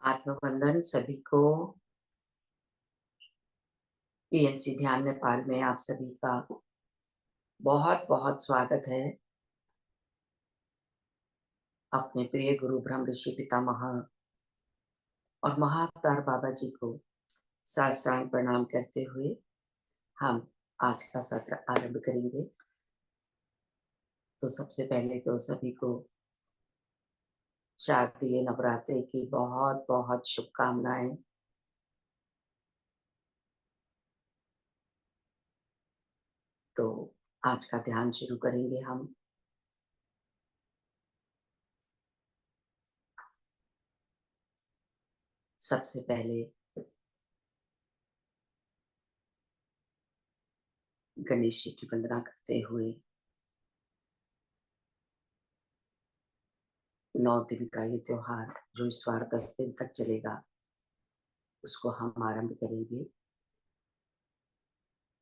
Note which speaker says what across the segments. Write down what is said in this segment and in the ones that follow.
Speaker 1: आत्मवंदन सभी को। पीएमसी ध्यान नेपाल में आप सभी का बहुत बहुत स्वागत है। अपने प्रिय गुरु ब्रह्म ऋषि पितामह और महाअवतार बाबा जी को साष्टांग प्रणाम करते हुए हम आज का सत्र आरंभ करेंगे। तो सबसे पहले तो सभी को शारदीय नवरात्रि की बहुत बहुत शुभकामनाएं। तो आज का ध्यान शुरू करेंगे हम। सबसे पहले गणेश जी की वंदना करते हुए 9 दिन का ये त्योहार जो इस बार 10 दिन तक चलेगा उसको हम आरंभ करेंगे।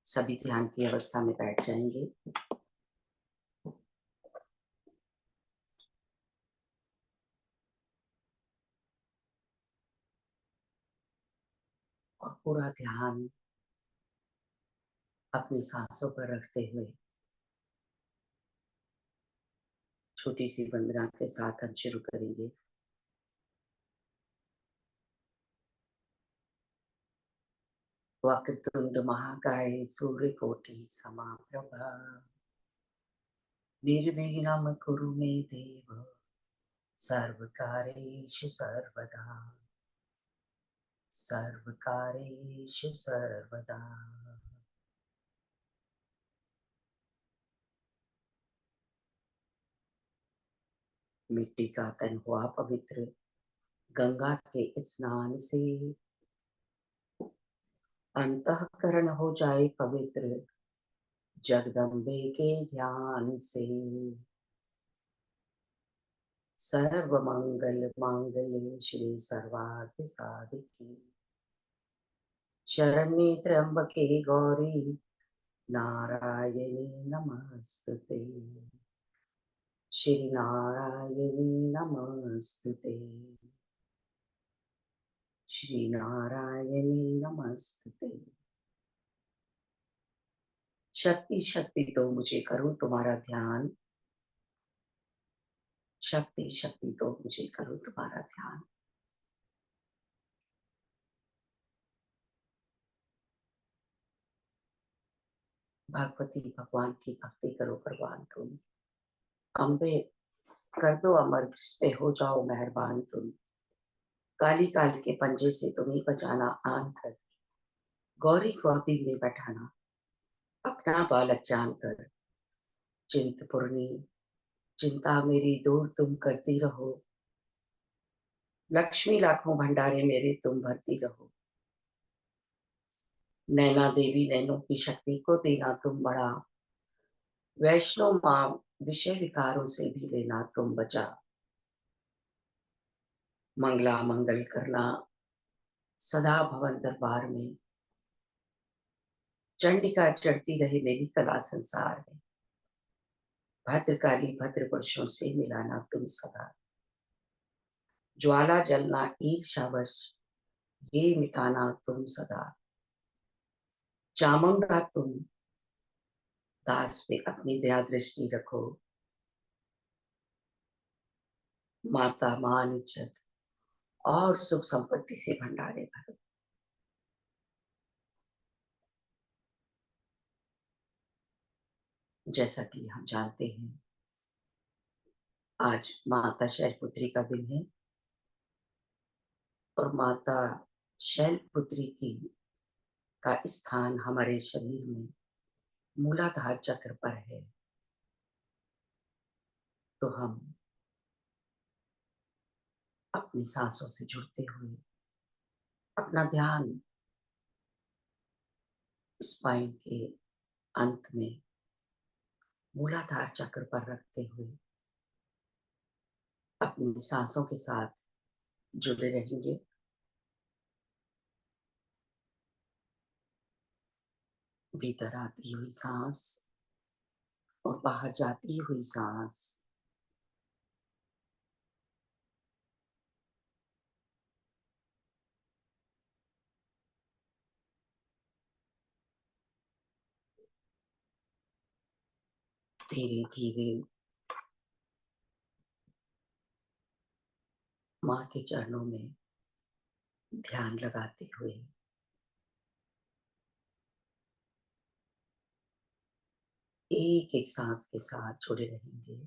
Speaker 1: सभी ध्यान की अवस्था में बैठ जाएंगे। और पूरा ध्यान अपनी सांसों पर रखते हुए छोटी सी वंदना के साथ हम शुरू करेंगे। वक्रतुंड महाकाय सूर्यकोटि समाप्रभा निर्विघ्नं कुरु मे देव सर्वकार्येषु सर्वदा सर्वकार्येषु सर्वदा। मिट्टी का तन हुआ पवित्र गंगा के स्नान से, अंतःकरण हो जाए पवित्र जगदम्बे के ध्यान से। सर्व मंगल मांगल्ये श्री सर्वार्थ साधिके शरण्ये त्र्यंबके गौरी नारायणी नमस्तुते। श्री नारायणी नमस्तुते। श्री नारायणी नमस्तुते। शक्ति शक्ति तो मुझे करूं तुम्हारा ध्यान, शक्ति शक्ति तो मुझे करूं तुम्हारा ध्यान। भगवती भगवान की भक्ति करो भगवान तुम। अम्बे कर दो अमर जिस पे हो जाओ मेहरबान तुम। काली काल के पंजे से तुम्हें बचाना आन कर, गौरी गोदी में बैठाना अपना बालक जानकर। चिंतपूर्णी चिंता मेरी दूर तुम करती रहो, लक्ष्मी लाखों भंडारे मेरे तुम भरती रहो। नैना देवी नैनों की शक्ति को देना तुम बड़ा, वैष्णो मां विषय विकारों से भी लेना तुम बचा। मंगला मंगल करना सदा भवन दरबार में, चंडिका चढ़ती रहे मेरी कला संसार में। भद्रकाली भद्र पुरुषों से मिलाना तुम सदा, ज्वाला जलना ईर्षावश ये मिटाना तुम सदा। चामुंडा तुम दास पे अपनी दया दृष्टि रखो, माता मान इज्जत और सुख संपत्ति से भंडारे भरो। जैसा कि हम जानते हैं आज माता शैलपुत्री का दिन है और माता शैलपुत्री की का स्थान हमारे शरीर में मूलाधार चक्र पर है। तो हम अपनी सांसों से जुड़ते हुए अपना ध्यान स्पाइन के अंत में मूलाधार चक्र पर रखते हुए अपनी सांसों के साथ जुड़े रहेंगे। भीतर आती हुई सांस और बाहर जाती हुई सांस, धीरे धीरे माँ के चरणों में ध्यान लगाते हुए एक एक सांस के साथ जुड़े रहेंगे।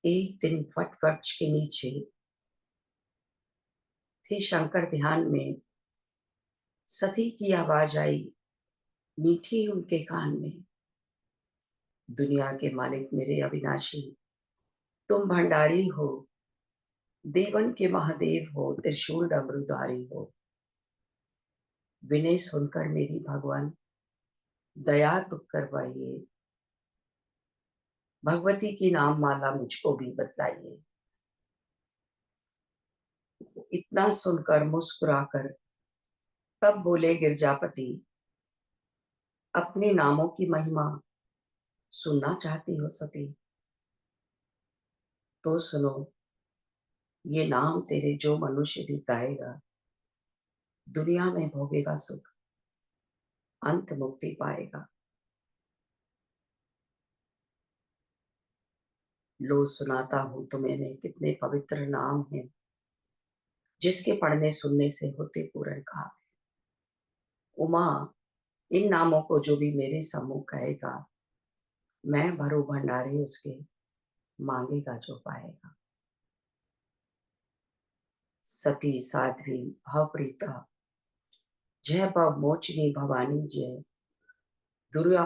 Speaker 1: एक दिन वट वृक्ष के नीचे थे शंकर ध्यान में, सती की आवाज आई मीठी उनके कान में, दुनिया के मालिक मेरे अविनाशी, तुम भंडारी हो, देवन के महादेव हो, त्रिशूल डमरूधारी हो। विनय सुनकर मेरी भगवान दया तो करवाइए, भगवती की नाम माला मुझको भी बतलाइए। इतना सुनकर मुस्कुराकर तब बोले गिरजापति, अपने नामों की महिमा सुनना चाहती हो सती, तो सुनो, ये नाम तेरे जो मनुष्य भी गाएगा, दुनिया में भोगेगा सुख, अंत मुक्ति पाएगा। लो सुनाता हूं तुम्हें मैं कितने पवित्र नाम हैं, जिसके पढ़ने सुनने से होते पूर्ण काम। उमा, इन नामों को जो भी मेरे सम्मुख कहेगा, मैं भरो भंडारी उसके मांगेगा जो पाएगा। सती साध्वी भवप्रीता, जय भव मोचनी भवानी जय, दुर्गा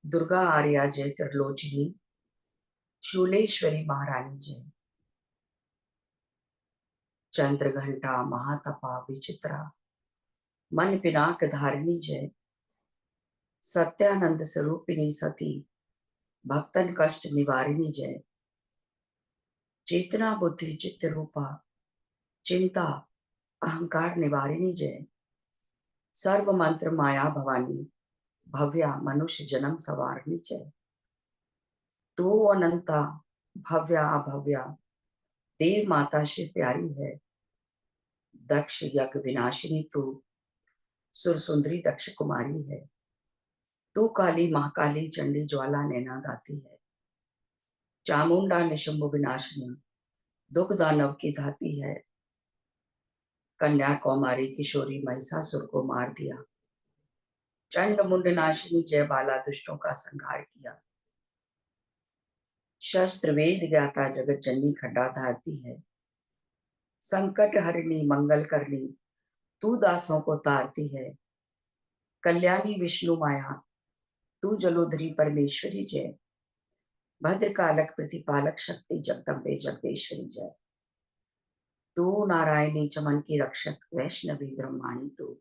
Speaker 1: दुर्गा आर्या जय, त्रिलोचनी शूलेश्वरी महारानी जय। चंद्र घंटा महातपा विचित्रा, मन पिनाक धारिणी जय, सत्यानंद स्वरूपिणी सती, भक्तन कष्ट निवारिणी जय। चेतना बुद्धि चित्त रूपा, चिंता अहंकार निवारिणी जय, सर्व मंत्र माया भवानी, भव्या मनुष्य जन्म सवारिणी जय। तू अनंता भव्या अभव्या, देव माता शिव प्यारी है, दक्ष यज्ञ विनाशिनी तू, सुर सुंदरी दक्ष कुमारी है। तू काली महाकाली चंडी ज्वाला नैना गाती है, चामुंडा निशुंभ विनाशिनी, दुख दानव की धाती है। कन्या कौमारी किशोरी महिषासुर को मार दिया, चंड मुंड नाशिनी जय बाला दुष्टों का संहार किया। शस्त्र वेद ज्ञाता जगत जननी खड्डा धारती है, संकट हरिणी मंगल करनी तू दासों को तारती है। कल्याणी विष्णु माया तू जलोधरी परमेश्वरी जय, भद्रकालक प्रतिपालक शक्ति जगदम्बे जगदेश्वरी जय। तू नारायणी चमन की रक्षक वैष्णवी ब्रह्माणी तू,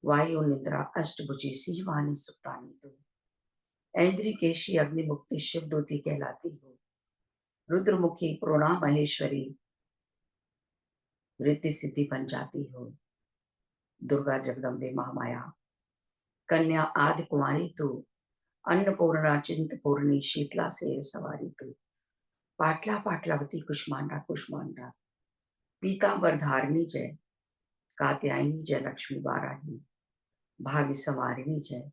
Speaker 1: वायु निद्रा अष्टभुजी शिवानी सुप्तानी तू, ऐन्द्री केशी अग्निमुक्ति शिव दूती कहलाती हो। रुद्रमुखी प्रोणा महेश्वरी, रिद्धि सिद्धि बन जाती हो। दुर्गा जगदम्बे महामाया, कन्या आदि कुमारी तू, अन्नपूर्णा चिंतपूर्णी शीतला से सवारी तू, पाटला पाटलावती कुष्मांडा कुष्मांडा, पीतांबर धारिणी जय, कात्यायनी जय लक्ष्मी वाराही, भाग्य संवारिणी जय,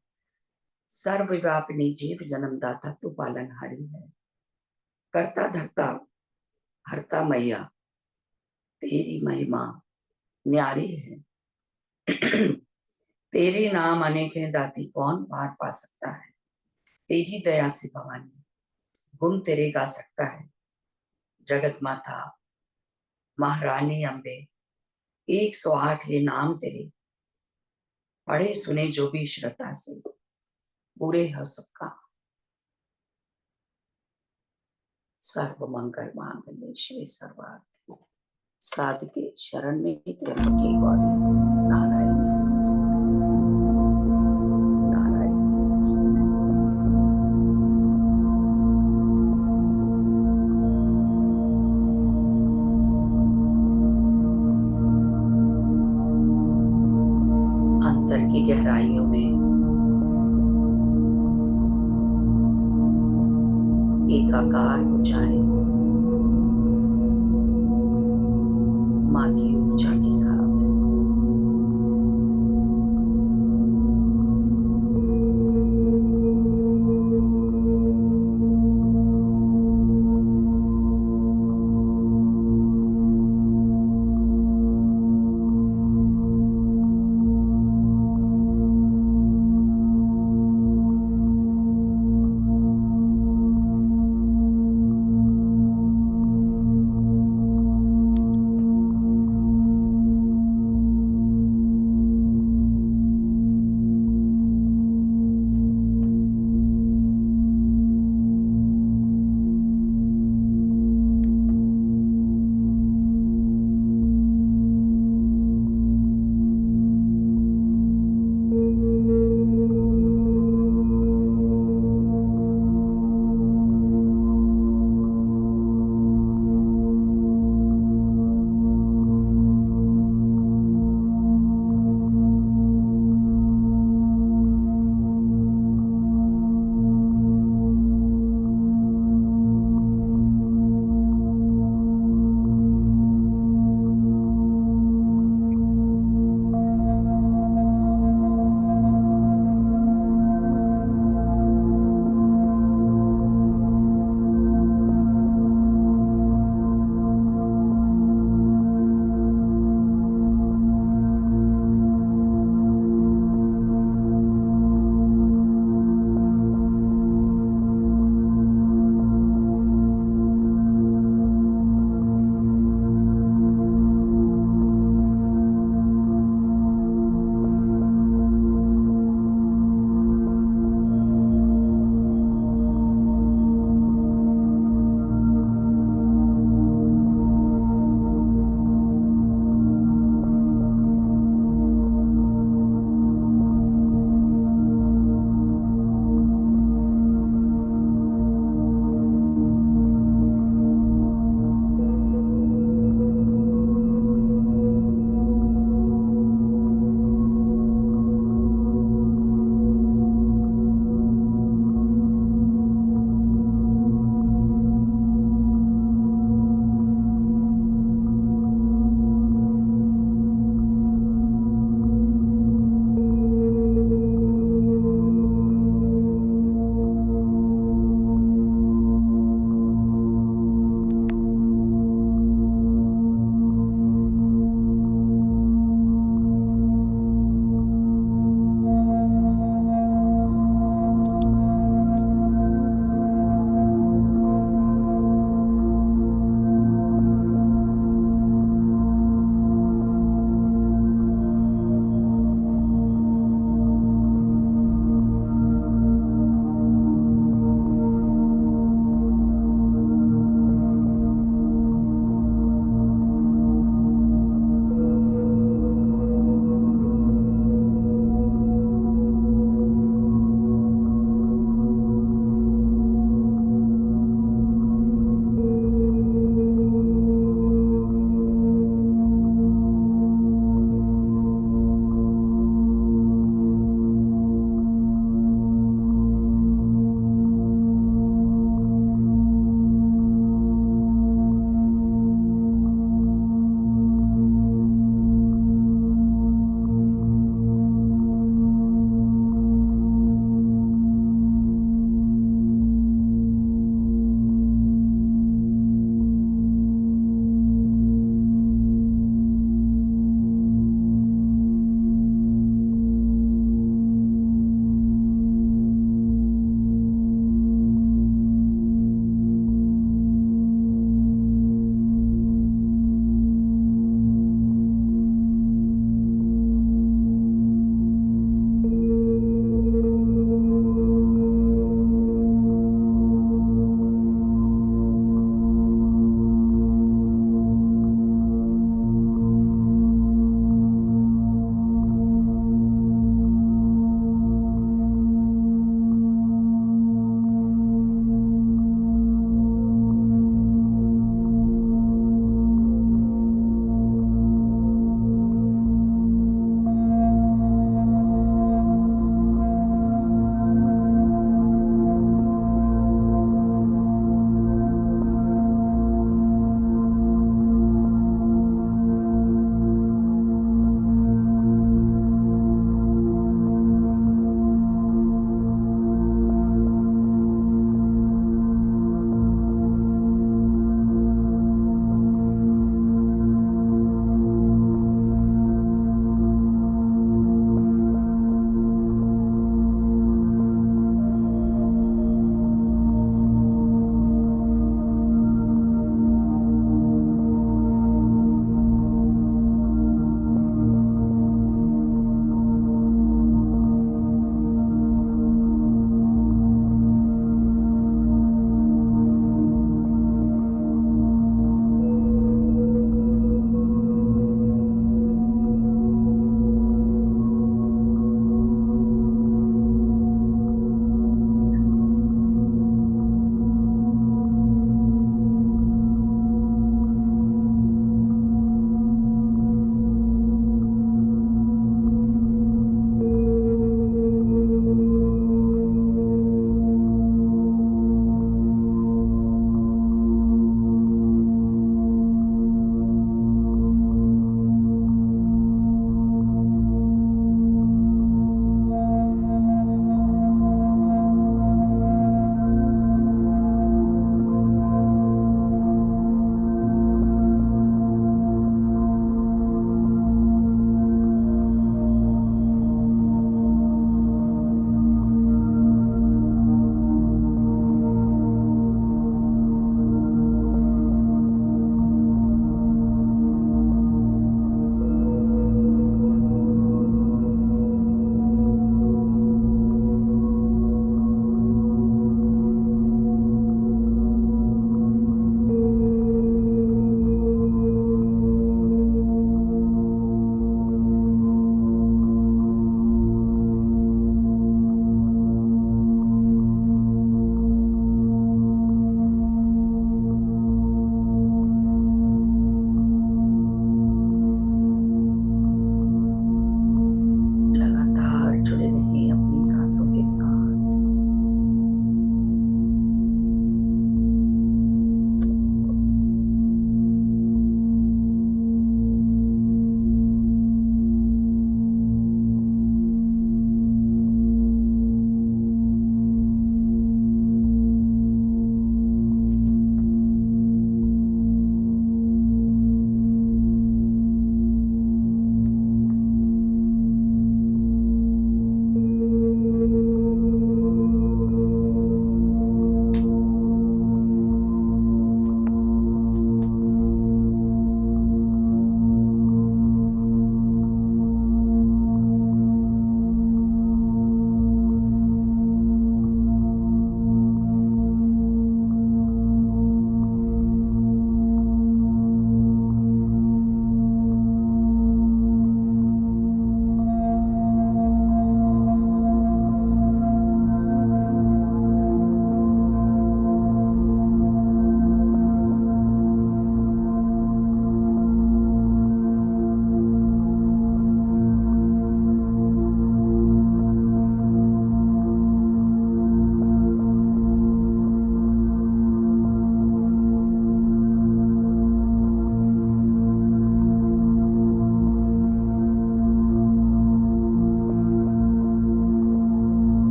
Speaker 1: सर्वव्यापिनी जीव जन्मदाता तू पालनहारी है। करता धरता हरता मैया, तेरी महिमा न्यारी है। तेरे नाम अनेक हैं दाती, कौन पार पा सकता है। तेरी दया से भवानी, गुण तेरे गा सकता है। जगत माता महारानी अम्बे, 108 ये नाम तेरे, पढ़े सुने जो भी श्रद्धा से, पूरे हो सबका। सर्व मंगल मांगल्ये शिवे सर्वार्थ साधके शरण्ये त्र्यंबके गौरी नारायणी नमोस्तुते, नारायणी नमोस्तुते। अंतर की गहराइयों में एकाकार हो जाए, माँ की ऊर्जा के साथ।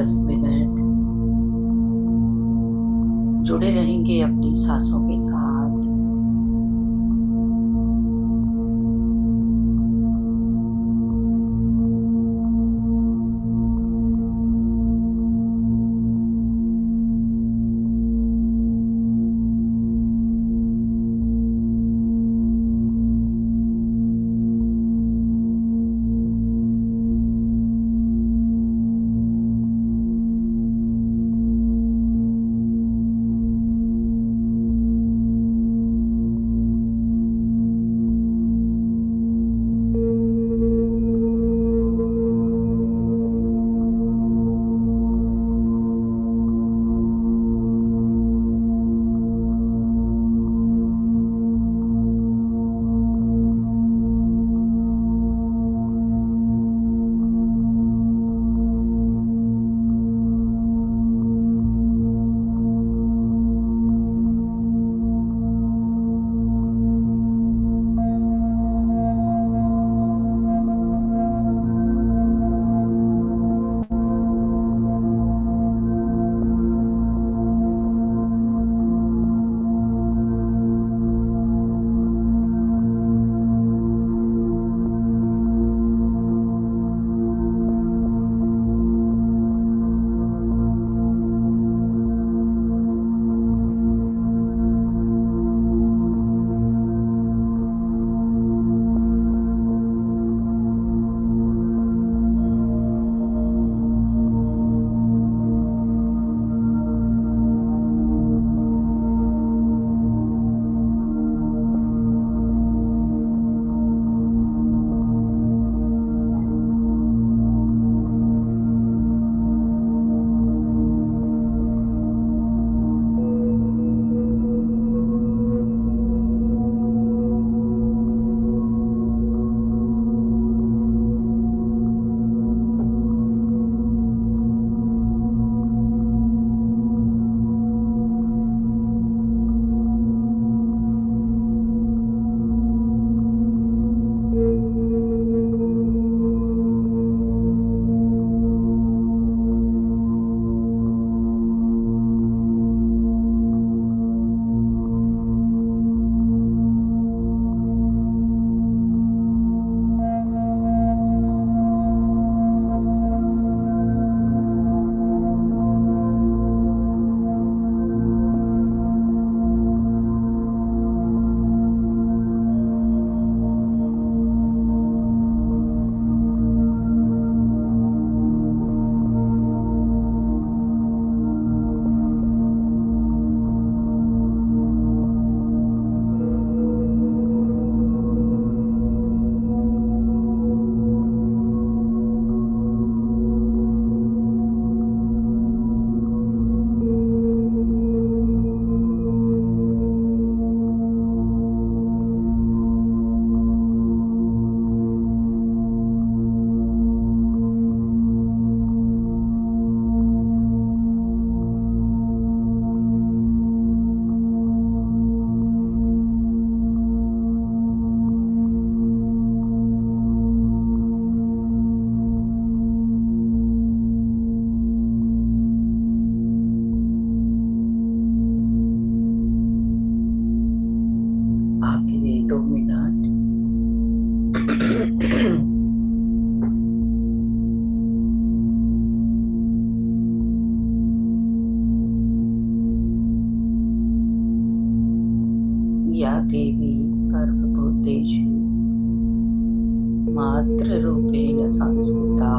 Speaker 1: 10 मिनट जुड़े रहेंगे अपनी सांसों के साथ। आखिरी 2 मिनट। या देवी सर्वभूतेषु मातृरूपेण संस्थिता,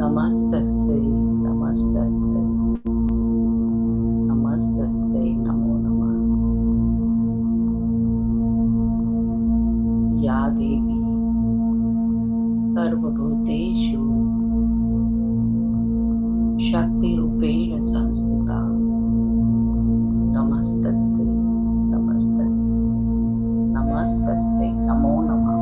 Speaker 1: नमस्तस्यै नमस्तस्यै नमस्तस्यै नमो नमः। या देवी सर्वभूतेषु शक्तिरूपेण संस्थिता, नमस्तस्यै नमस्तस्यै नमस्तस्यै नमो नमः।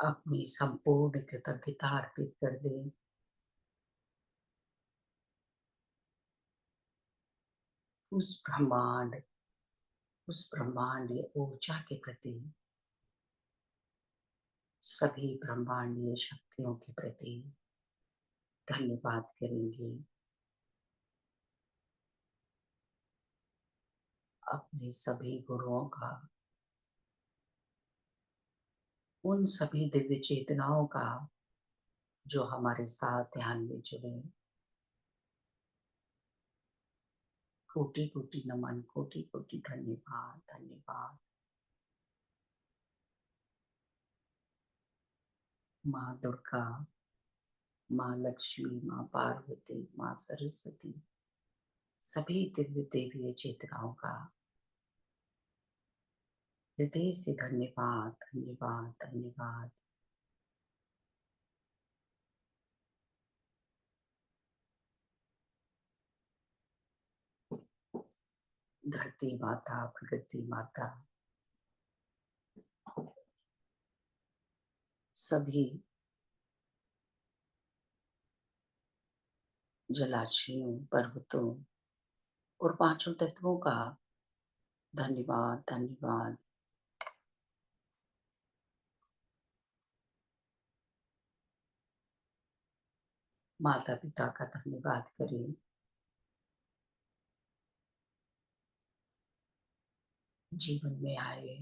Speaker 1: अपनी संपूर्ण कृतज्ञता अर्पित कर दें। उस ब्रह्मांडीय ऊर्जा के प्रति, सभी ब्रह्मांडीय शक्तियों के प्रति धन्यवाद करेंगे। अपने सभी गुरुओं का, उन सभी दिव्य चेतनाओं का जो हमारे साथ ध्यान में जुड़े, कोटि कोटि नमन, कोटि कोटि धन्यवाद, धन्यवाद। माँ दुर्गा, माँ लक्ष्मी, माँ पार्वती, माँ सरस्वती, सभी दिव्य देवीय चेतनाओं का हृदय से धन्यवाद, धन्यवाद, धन्यवाद। धरती माता, प्रकृति माता, सभी जलाशयों, पर्वतों और पांचों तत्वों का धन्यवाद, धन्यवाद। माता पिता का धन्यवाद करें। जीवन में आए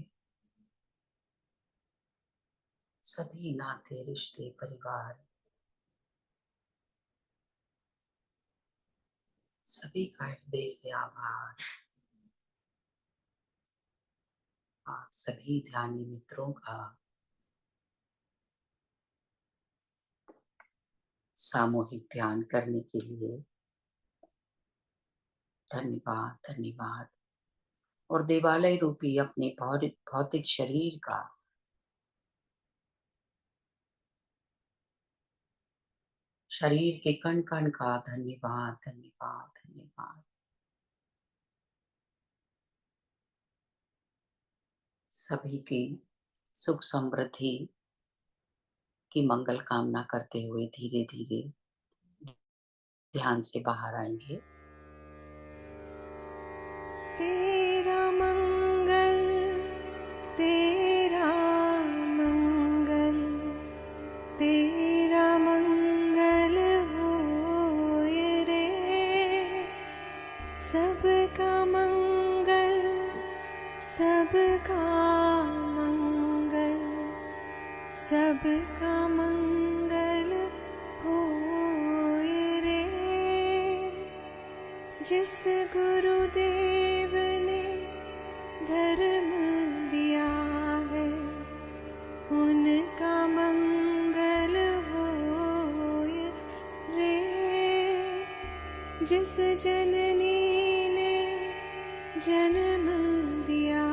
Speaker 1: सभी नाते, रिश्ते, परिवार, सभी का हृदय से आभार। आप सभी ध्यानी मित्रों का सामूहिक ध्यान करने के लिए धन्यवाद, धन्यवाद। और देवालय रूपी अपने भौतिक शरीर का शरीर के कण कण का धन्यवाद, धन्यवाद, धन्यवाद। सभी की सुख समृद्धि की मंगल कामना करते हुए धीरे धीरे ध्यान से बाहर आएंगे।
Speaker 2: तेरा मंगल, तेरा मंगल, तेरा मंगल होए रे। सबका मंगल, सबका मंगल, सबका मंगल होए रे। जिस गुरुदेव ने धर्म दिया है, उनका मंगल होए रे। जिस जननी ने जन्म दिया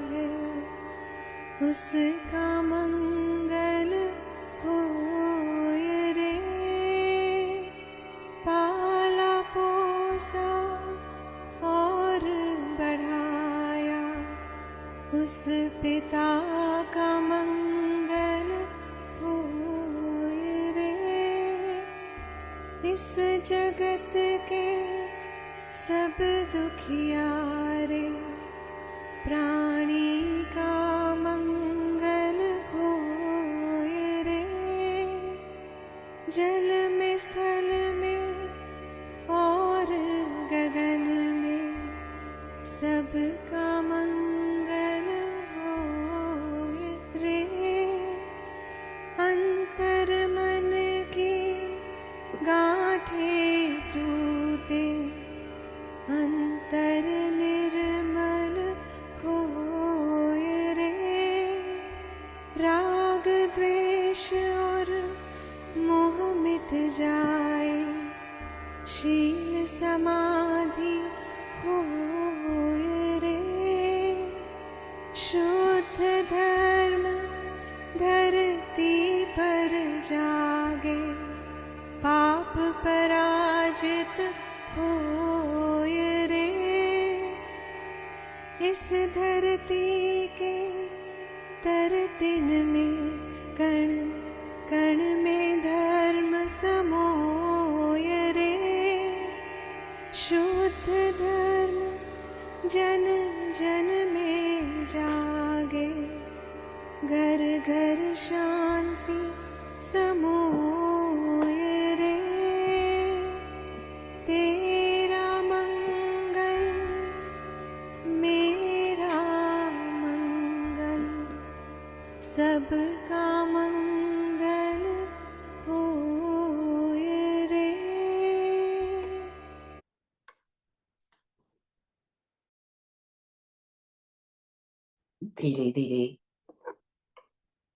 Speaker 2: है, उसका मंगल होए रे। पाला पोसा और बढ़ाया, उस पिता का मंगल होए रे। इस जगत के सब दुखियारे प्राणी का मंगल होए रे। जल में, स्थल में और गगन में सबका मंगल होए रे। अंतर मन की गांठें टूटे, अंतर निर्मल होए रे। राग द्वेष और मोह मिट जाए, शील समाधि होए रे। शुद्ध धर्म धरती पर जागे, पाप पराजित होए रे। इस धरती के तरतिन में कण कण में धर्म समोय रे। शुद्ध धर्म जन जन में जागे, घर घर शांति समोय रे। तेरा मंगल मेरा मंगल, सबका मंगल होय रे।
Speaker 1: धीरे धीरे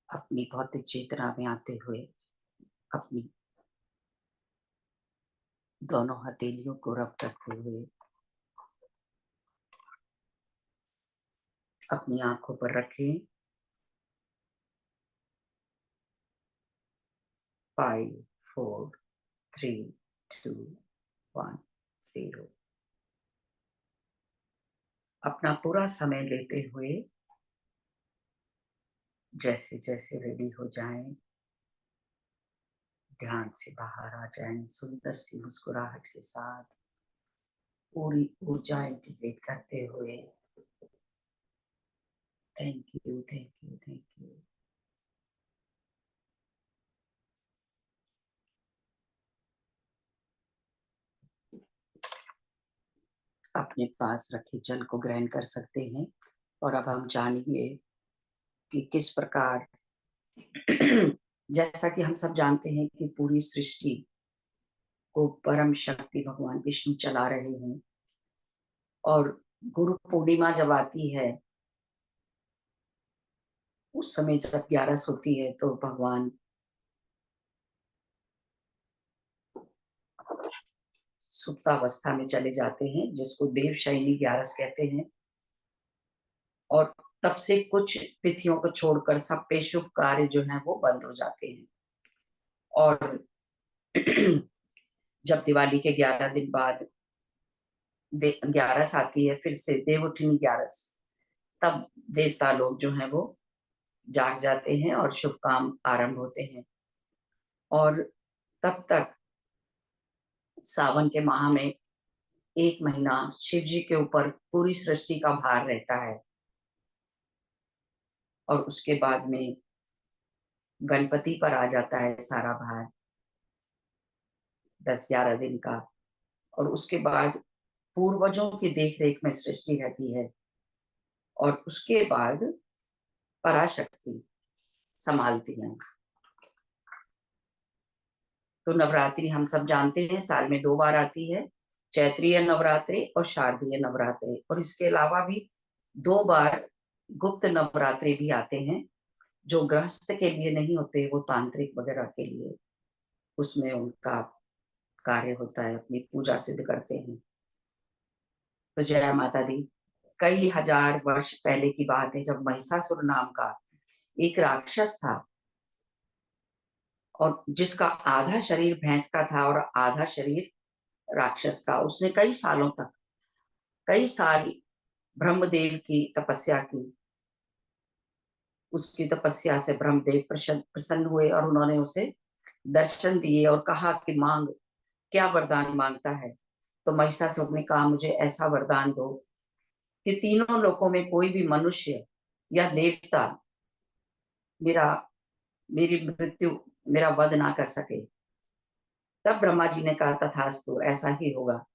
Speaker 1: अपनी भौतिक चेतना में आते हुए अपनी दोनों हथेलियों को रब करते हुए अपनी आंखों पर रखें। 5 4 3 2 1 0। अपना पूरा समय लेते हुए जैसे जैसे रेडी हो जाएं, ध्यान से बाहर आ जाएं, सुंदर सी मुस्कुराहट के साथ पूरी ऊर्जा इंटीग्रेट करते हुए। Thank you, thank you, thank you. अपने पास रखे जल को ग्रहण कर सकते हैं। और अब हम जानेंगे कि किस प्रकार जैसा कि हम सब जानते हैं कि पूरी सृष्टि को परम शक्ति भगवान विष्णु चला रहे हैं। और गुरु पूर्णिमा जब आती है, उस समय जब 11 होती है, तो भगवान सुप्तावस्था में चले जाते हैं, जिसको देवशयनी 11 कहते हैं। और तब से कुछ तिथियों को छोड़कर सब पे शुभ कार्य जो है वो बंद हो जाते हैं। और जब दिवाली के 11 दिन बाद 11 आती है, फिर से देवउठनी 11, तब देवता लोग जो हैं वो जाग जाते हैं और शुभ काम आरंभ होते हैं। और तब तक सावन के माह में 1 महीना शिव जी के ऊपर पूरी सृष्टि का भार रहता है। और उसके बाद में गणपति पर आ जाता है सारा भार 10-11 दिन का। और उसके बाद पूर्वजों की देखरेख में सृष्टि रहती है। और उसके बाद पराशक्ति संभालती हैं। तो नवरात्रि हम सब जानते हैं साल में 2 बार आती है, चैत्रीय नवरात्रि और शारदीय नवरात्रि। और इसके अलावा भी 2 बार गुप्त नवरात्रि भी आते हैं, जो गृहस्थ के लिए नहीं होते, वो तांत्रिक वगैरह के लिए उसमें उनका कार्य होता है, अपनी पूजा सिद्ध करते हैं। तो जय माता दी। कई हजार वर्ष पहले की बात है, जब महिषासुर नाम का एक राक्षस था, और जिसका आधा शरीर भैंस का था और आधा शरीर राक्षस का। उसने कई साल ब्रह्मदेव की तपस्या की। उसकी तपस्या से ब्रह्मदेव प्रसन्न हुए और उन्होंने उसे दर्शन दिए और कहा कि मांग, क्या वरदान मांगता है। तो महिषासुर ने कहा, मुझे ऐसा वरदान दो कि तीनों लोकों में कोई भी मनुष्य या देवता मेरा मेरी मृत्यु मेरा वध ना कर सके। तब ब्रह्मा जी ने कहा, तथास्तु, ऐसा ही होगा।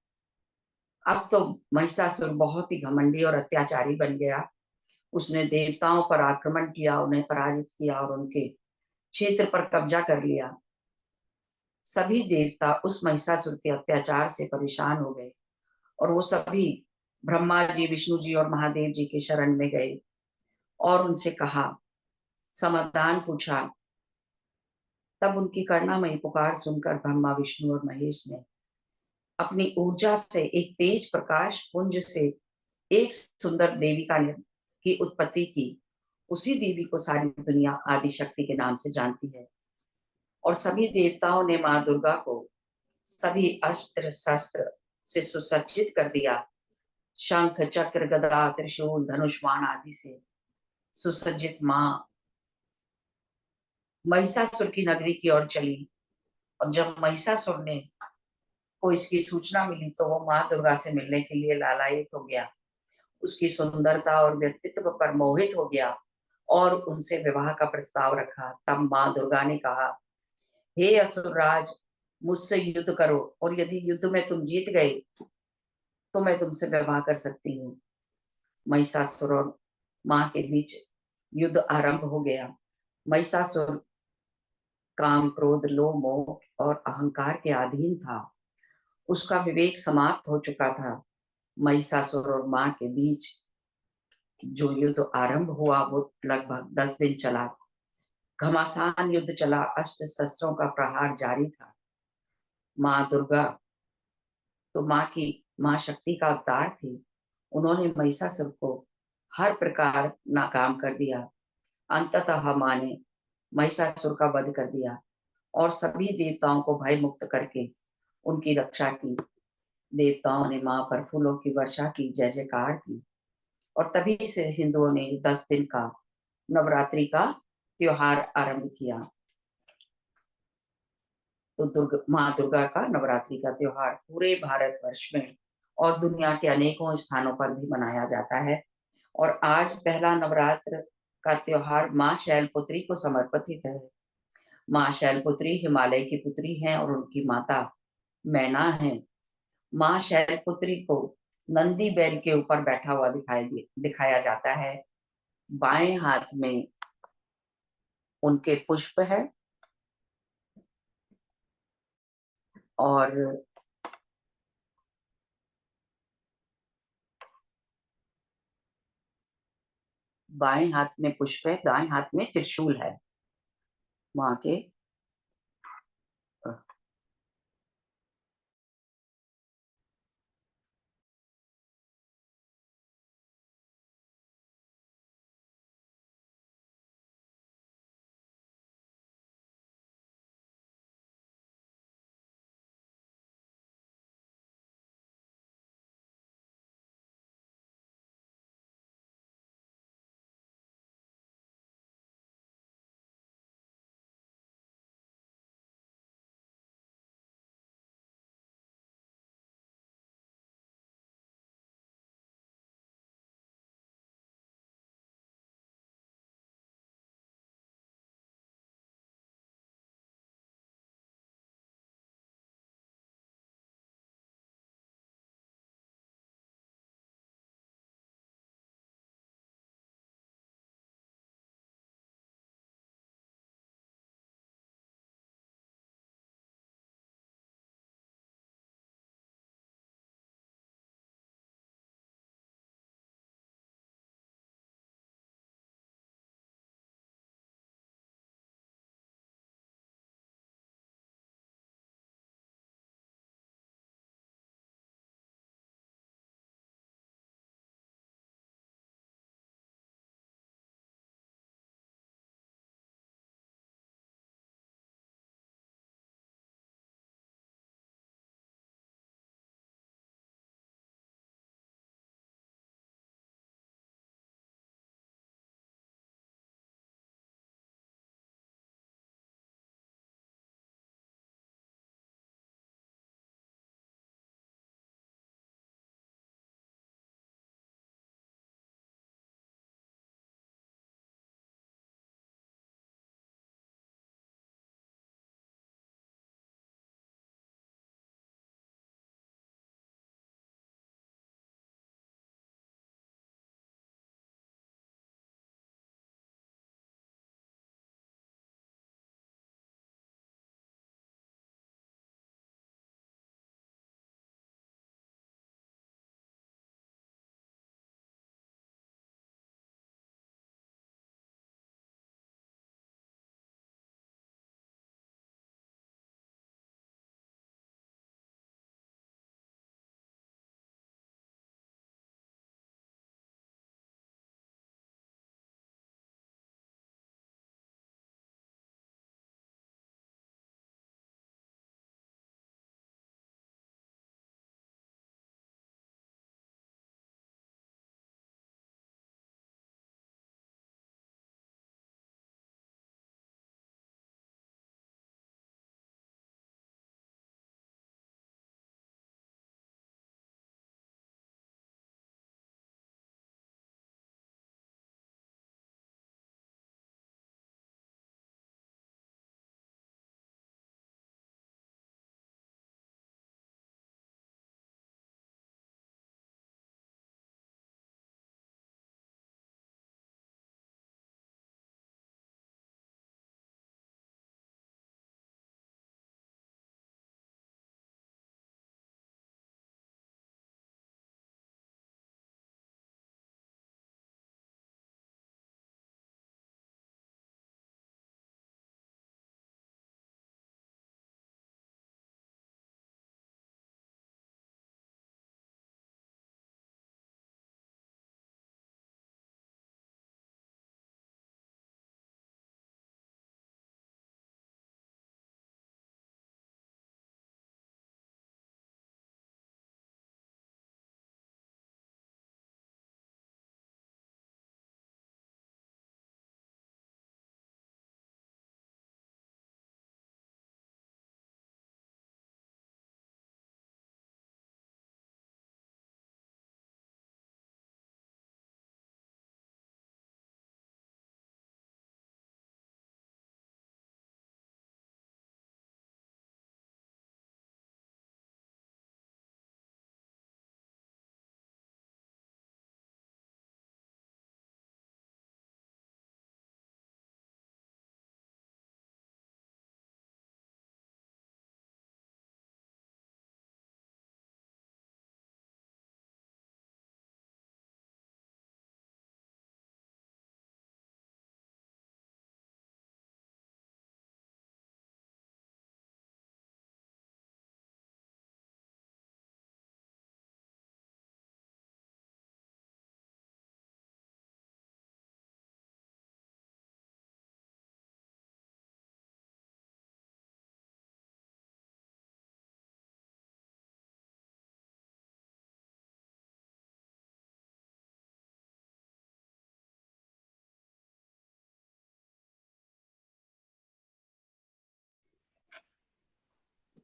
Speaker 1: अब तो महिषासुर बहुत ही घमंडी और अत्याचारी बन गया। उसने देवताओं पर आक्रमण किया, उन्हें पराजित किया और उनके क्षेत्र पर कब्जा कर लिया। सभी देवता उस महिषासुर के अत्याचार से परेशान हो गए और वो सभी ब्रह्मा जी, विष्णु जी और महादेव जी के शरण में गए और उनसे कहा, समाधान पूछा। तब उनकी करुणामयी पुकार सुनकर ब्रह्मा, विष्णु और महेश ने अपनी ऊर्जा से एक तेज प्रकाश पुंज से एक सुंदर देविका की उत्पत्ति की। उसी देवी को सारी दुनिया आदि शक्ति के नाम से जानती है। और सभी देवताओं ने मां दुर्गा को सभी अस्त्र शस्त्र से सुसज्जित कर दिया। शंख, चक्र, गदा, त्रिशूल, धनुष, बाण आदि से सुसज्जित मां महिषासुर की नगरी की ओर चली। और जब महिषासुर ने को इसकी सूचना मिली तो वो माँ दुर्गा से मिलने के लिए लालायित हो गया, उसकी सुंदरता और व्यक्तित्व पर मोहित हो गया और उनसे विवाह का प्रस्ताव रखा। तब माँ दुर्गा ने कहा, हे असुरराज, मुझसे युद्ध करो और यदि युद्ध में तुम जीत गए तो मैं तुमसे विवाह कर सकती हूँ। महिषासुर और माँ के बीच युद्ध आरंभ हो गया। महिषासुर काम, क्रोध, लोभ, मोह और अहंकार के अधीन था। उसका विवेक समाप्त हो चुका था। महिषासुर और माँ के बीच जो युद्ध आरंभ हुआ वो लगभग 10 दिन चला। घमासान युद्ध चला, अस्त्र शस्त्रों का प्रहार जारी था। माँ दुर्गा तो माँ शक्ति का अवतार थी। उन्होंने महिषासुर को हर प्रकार नाकाम कर दिया। अंततः माँ ने महिषासुर का वध कर दिया और सभी देवताओं को भय मुक्त करके उनकी रक्षा की। देवताओं ने माँ पर फूलों की वर्षा की, जय जयकार की। और तभी से हिंदुओं ने 10 दिन का नवरात्रि का त्योहार आरंभ किया। तो माँ दुर्गा का नवरात्रि का त्योहार पूरे भारतवर्ष में और दुनिया के अनेकों स्थानों पर भी मनाया जाता है। और आज पहला नवरात्र का त्योहार माँ शैलपुत्री को समर्पित है। माँ शैलपुत्री हिमालय की पुत्री हैं और उनकी माता मैना है। माँ शैलपुत्री को नंदी बैल के ऊपर बैठा हुआ दिखाया जाता है। बाएं हाथ में उनके पुष्प है और बाएं हाथ में पुष्प है, दाएं हाथ में त्रिशूल है माँ के।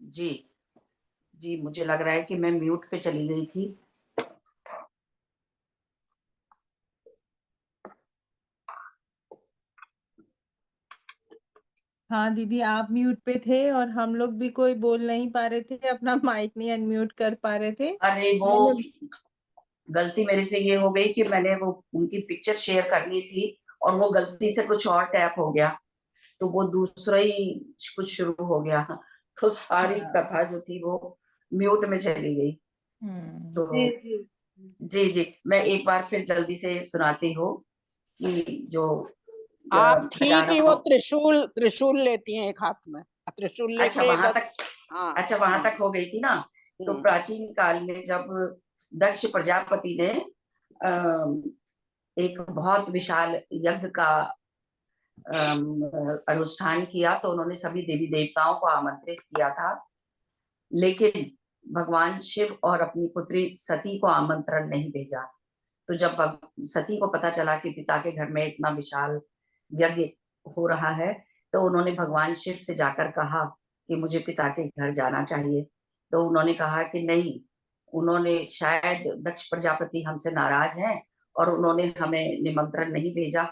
Speaker 1: जी, जी, मुझे लग रहा है कि मैं म्यूट पे चली गई थी।
Speaker 3: हाँ दीदी, आप म्यूट पे थे और हम लोग भी कोई बोल नहीं पा रहे थे, अपना माइक नहीं अनम्यूट कर पा रहे थे।
Speaker 1: अरे वो गलती मेरे से ये हो गई कि मैंने वो उनकी पिक्चर शेयर करनी थी और वो गलती से कुछ और टैप हो गया, तो वो दूसरा ही कुछ शुरू हो गया, तो सारी कथा जो थी वो म्यूट में चली गई। तो जी, जी, मैं एक बार फिर जल्दी से सुनाती हूँ कि जो
Speaker 4: आप थी कि वो
Speaker 1: हजारों
Speaker 4: त्रिशूल त्रिशूल लेती हैं एक हाथ में, त्रिशूल
Speaker 1: अच्छा
Speaker 4: लेके
Speaker 1: वहां तक
Speaker 4: हाँ
Speaker 1: अच्छा वहां तक हो गई थी ना। तो प्राचीन काल में जब दक्ष प्रजापति ने एक बहुत विशाल यज्ञ का अनुष्ठान किया, तो उन्होंने सभी देवी देवताओं को आमंत्रित किया था, लेकिन भगवान शिव और अपनी पुत्री सती को आमंत्रण नहीं भेजा। तो जब सती को पता चला कि पिता के घर में इतना विशाल यज्ञ हो रहा है, तो उन्होंने भगवान शिव से जाकर कहा कि मुझे पिता के घर जाना चाहिए। तो उन्होंने कहा कि नहीं, उन्होंने शायद दक्ष प्रजापति हमसे नाराज हैं और उन्होंने हमें निमंत्रण नहीं भेजा,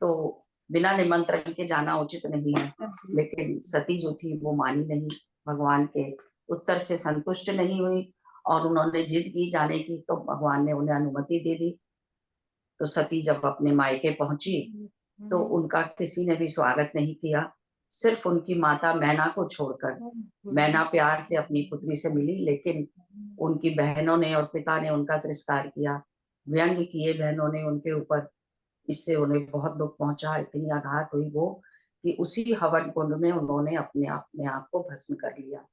Speaker 1: तो बिना निमंत्रण के जाना उचित नहीं है। लेकिन सती जो थी वो मानी नहीं, भगवान के उत्तर से संतुष्ट नहीं हुई और उन्होंने जिद की जाने की, तो भगवान ने उन्हें अनुमति दे दी। तो सती जब अपने मायके पहुंची तो उनका किसी ने भी स्वागत नहीं किया, सिर्फ उनकी माता मैना को छोड़कर। मैना प्यार से अपनी पुत्री से मिली, लेकिन उनकी बहनों ने और पिता ने उनका तिरस्कार किया, व्यंग किए बहनों ने उनके ऊपर। इससे उन्हें बहुत दुख पहुंचा, इतनी आघात हुई वो कि उसी हवन कुंड में उन्होंने अपने आप को भस्म कर लिया।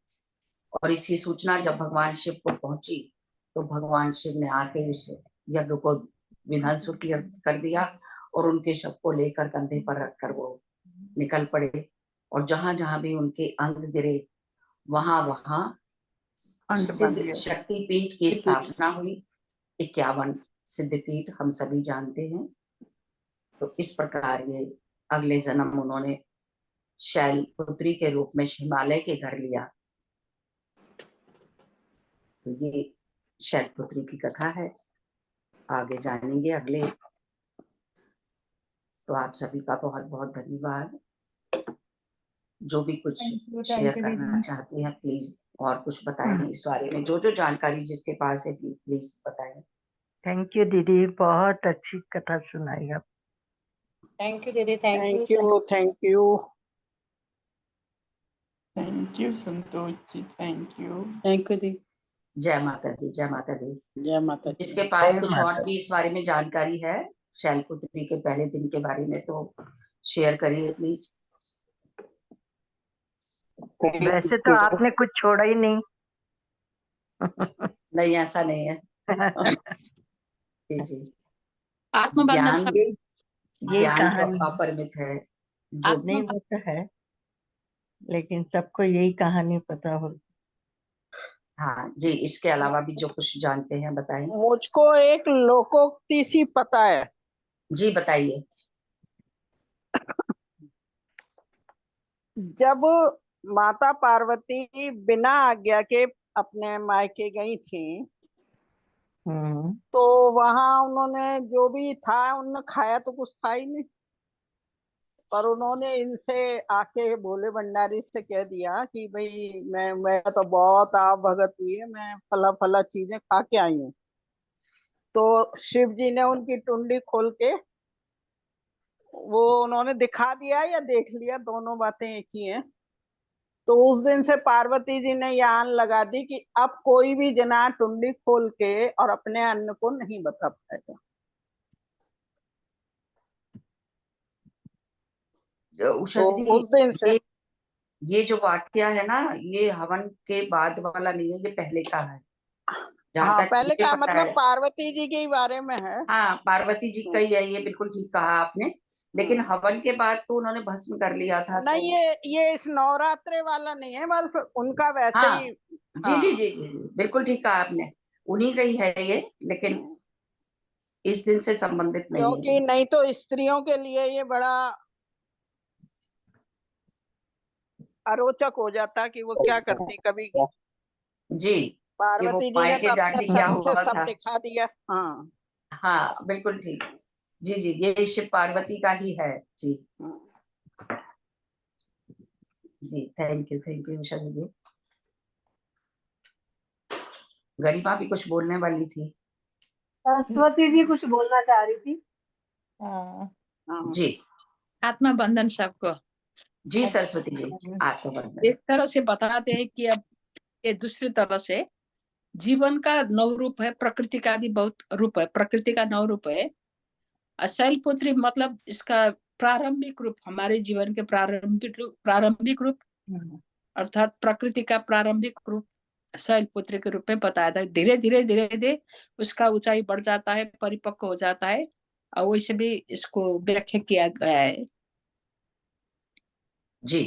Speaker 1: और इसकी सूचना जब भगवान शिव को पहुंची, तो भगवान शिव ने आके उस यज्ञ को विध्वंस कर दिया और उनके शव को लेकर कंधे पर रखकर वो निकल पड़े। और जहां जहां भी उनके अंग गिरे, वहां वहां सिद्ध शक्तिपीठ की स्थापना हुई। 51 सिद्धपीठ हम सभी जानते हैं। तो इस प्रकार ये अगले जन्म उन्होंने शैलपुत्री के रूप में हिमालय के घर लिया। तो ये शैलपुत्री की कथा है, आगे जानेंगे अगले। तो आप सभी का बहुत बहुत धन्यवाद। जो भी कुछ शेयर करना चाहते हैं प्लीज, और कुछ बताएं इस बारे में, जो जो जानकारी जिसके पास है प्लीज बताएं।
Speaker 5: थैंक यू दीदी, बहुत अच्छी कथा सुनाई आप।
Speaker 4: थैंक यू दीदी, thank you thank you
Speaker 6: thank you Santosh ji, thank you
Speaker 4: दी।
Speaker 1: जय माता दी, जय माता दी।
Speaker 4: जय माता दी।
Speaker 1: जिसके पास
Speaker 5: जय
Speaker 1: कुछ
Speaker 5: माता
Speaker 1: और भी इस बारे में जानकारी है शैलपुत्री के पहले दिन के बारे में, तो शेयर करिए प्लीज।
Speaker 5: वैसे तो आपने कुछ छोड़ा ही नहीं।
Speaker 1: नहीं, ऐसा नहीं है। जी जी,
Speaker 6: आत्मबंधन
Speaker 1: ज्ञान
Speaker 5: यही
Speaker 1: ज्ञान तो
Speaker 5: कहानी है।
Speaker 1: अपरिमित है। जो
Speaker 5: नहीं वो तो है, लेकिन सबको यही कहानी पता हो।
Speaker 1: हाँ जी, इसके अलावा भी जो कुछ जानते हैं बताएं।
Speaker 4: मुझको एक लोकोक्ति सी पता है।
Speaker 1: जी बताइए।
Speaker 4: जब माता पार्वती बिना आज्ञा के अपने मायके गई थी, तो वहां उन्होंने जो भी था उन्होंने खाया तो कुछ था ही नहीं, पर उन्होंने इनसे आके भोले भंडारी से कह दिया कि भाई मैं तो बहुत आप भगत हुई है, मैं फला फला चीजें खा के आई हूँ। तो शिव जी ने उनकी टुंडी खोल के वो उन्होंने दिखा दिया या देख लिया, दोनों बातें एक ही हैं। तो उस दिन से पार्वती जी ने ये आन लगा दी कि अब कोई भी जना टुंडी खोल के और अपने अन्न को नहीं बता पाएगा।
Speaker 1: उषा
Speaker 4: तो
Speaker 1: दीदी,
Speaker 4: उस दिन से
Speaker 1: ये जो वाक्य है ना, ये हवन के बाद वाला नहीं है, ये पहले का है जहां
Speaker 4: हाँ,
Speaker 1: तक
Speaker 4: पहले
Speaker 1: मुझे
Speaker 4: का
Speaker 1: पता
Speaker 4: मतलब
Speaker 1: है।
Speaker 4: पार्वती जी के बारे में है।
Speaker 1: हाँ, पार्वती जी का ही है, ये बिल्कुल ठीक कहा आपने। लेकिन हवन के बाद तो उन्होंने भस्म कर लिया था,
Speaker 4: नहीं,
Speaker 1: तो
Speaker 4: ये इस नवरात्रे वाला नहीं है, बस उनका वैसे
Speaker 1: हाँ
Speaker 4: ही।
Speaker 1: जी
Speaker 4: हाँ,
Speaker 1: जी जी जी जी, बिल्कुल ठीक कहा आपने, उन्हीं का ही है ये, लेकिन इस दिन से संबंधित नहीं है
Speaker 4: क्योंकि
Speaker 1: ये।
Speaker 4: नहीं तो स्त्रियों के लिए ये बड़ा अरोचक हो जाता कि वो क्या करती कभी।
Speaker 1: जी, कि वो
Speaker 4: पार्वती जी ने तो
Speaker 1: मायके
Speaker 4: अपने
Speaker 1: जाके क्या
Speaker 4: सत से
Speaker 1: हुआ
Speaker 4: सब
Speaker 1: था।
Speaker 4: दिखा दिया। हाँ।
Speaker 1: हाँ, बिल्कुल ठीक। जी, जी, ये शिव पार्वती का ही है। जी, जी, थैंक यू उषा दीदी। गरिमा भी कुछ बोलने वाली थी।
Speaker 7: सरस्वती जी कुछ बोलना चाह रही थी।
Speaker 3: हाँ,
Speaker 4: हाँ।
Speaker 1: जी,
Speaker 6: आत्मा बंधन सबको
Speaker 1: जी सरस्वती जी, आपको बंदन।
Speaker 6: एक तरह से बताते हैं कि अब ये दूसरी तरह से जीवन का 9 रूप है, प्रकृति का भी बहुत रूप है, प्रकृति का 9 रूप है। शैलपुत्री मतलब इसका प्रारंभिक रूप, हमारे जीवन के प्रारंभिक रूप अर्थात प्रकृति का प्रारंभिक रूप शैलपुत्री के रूप में बताया था। धीरे धीरे उसका ऊंचाई बढ़ जाता है, परिपक्व हो जाता है, और वैसे भी इसको व्याख्या किया गया है।
Speaker 1: जी,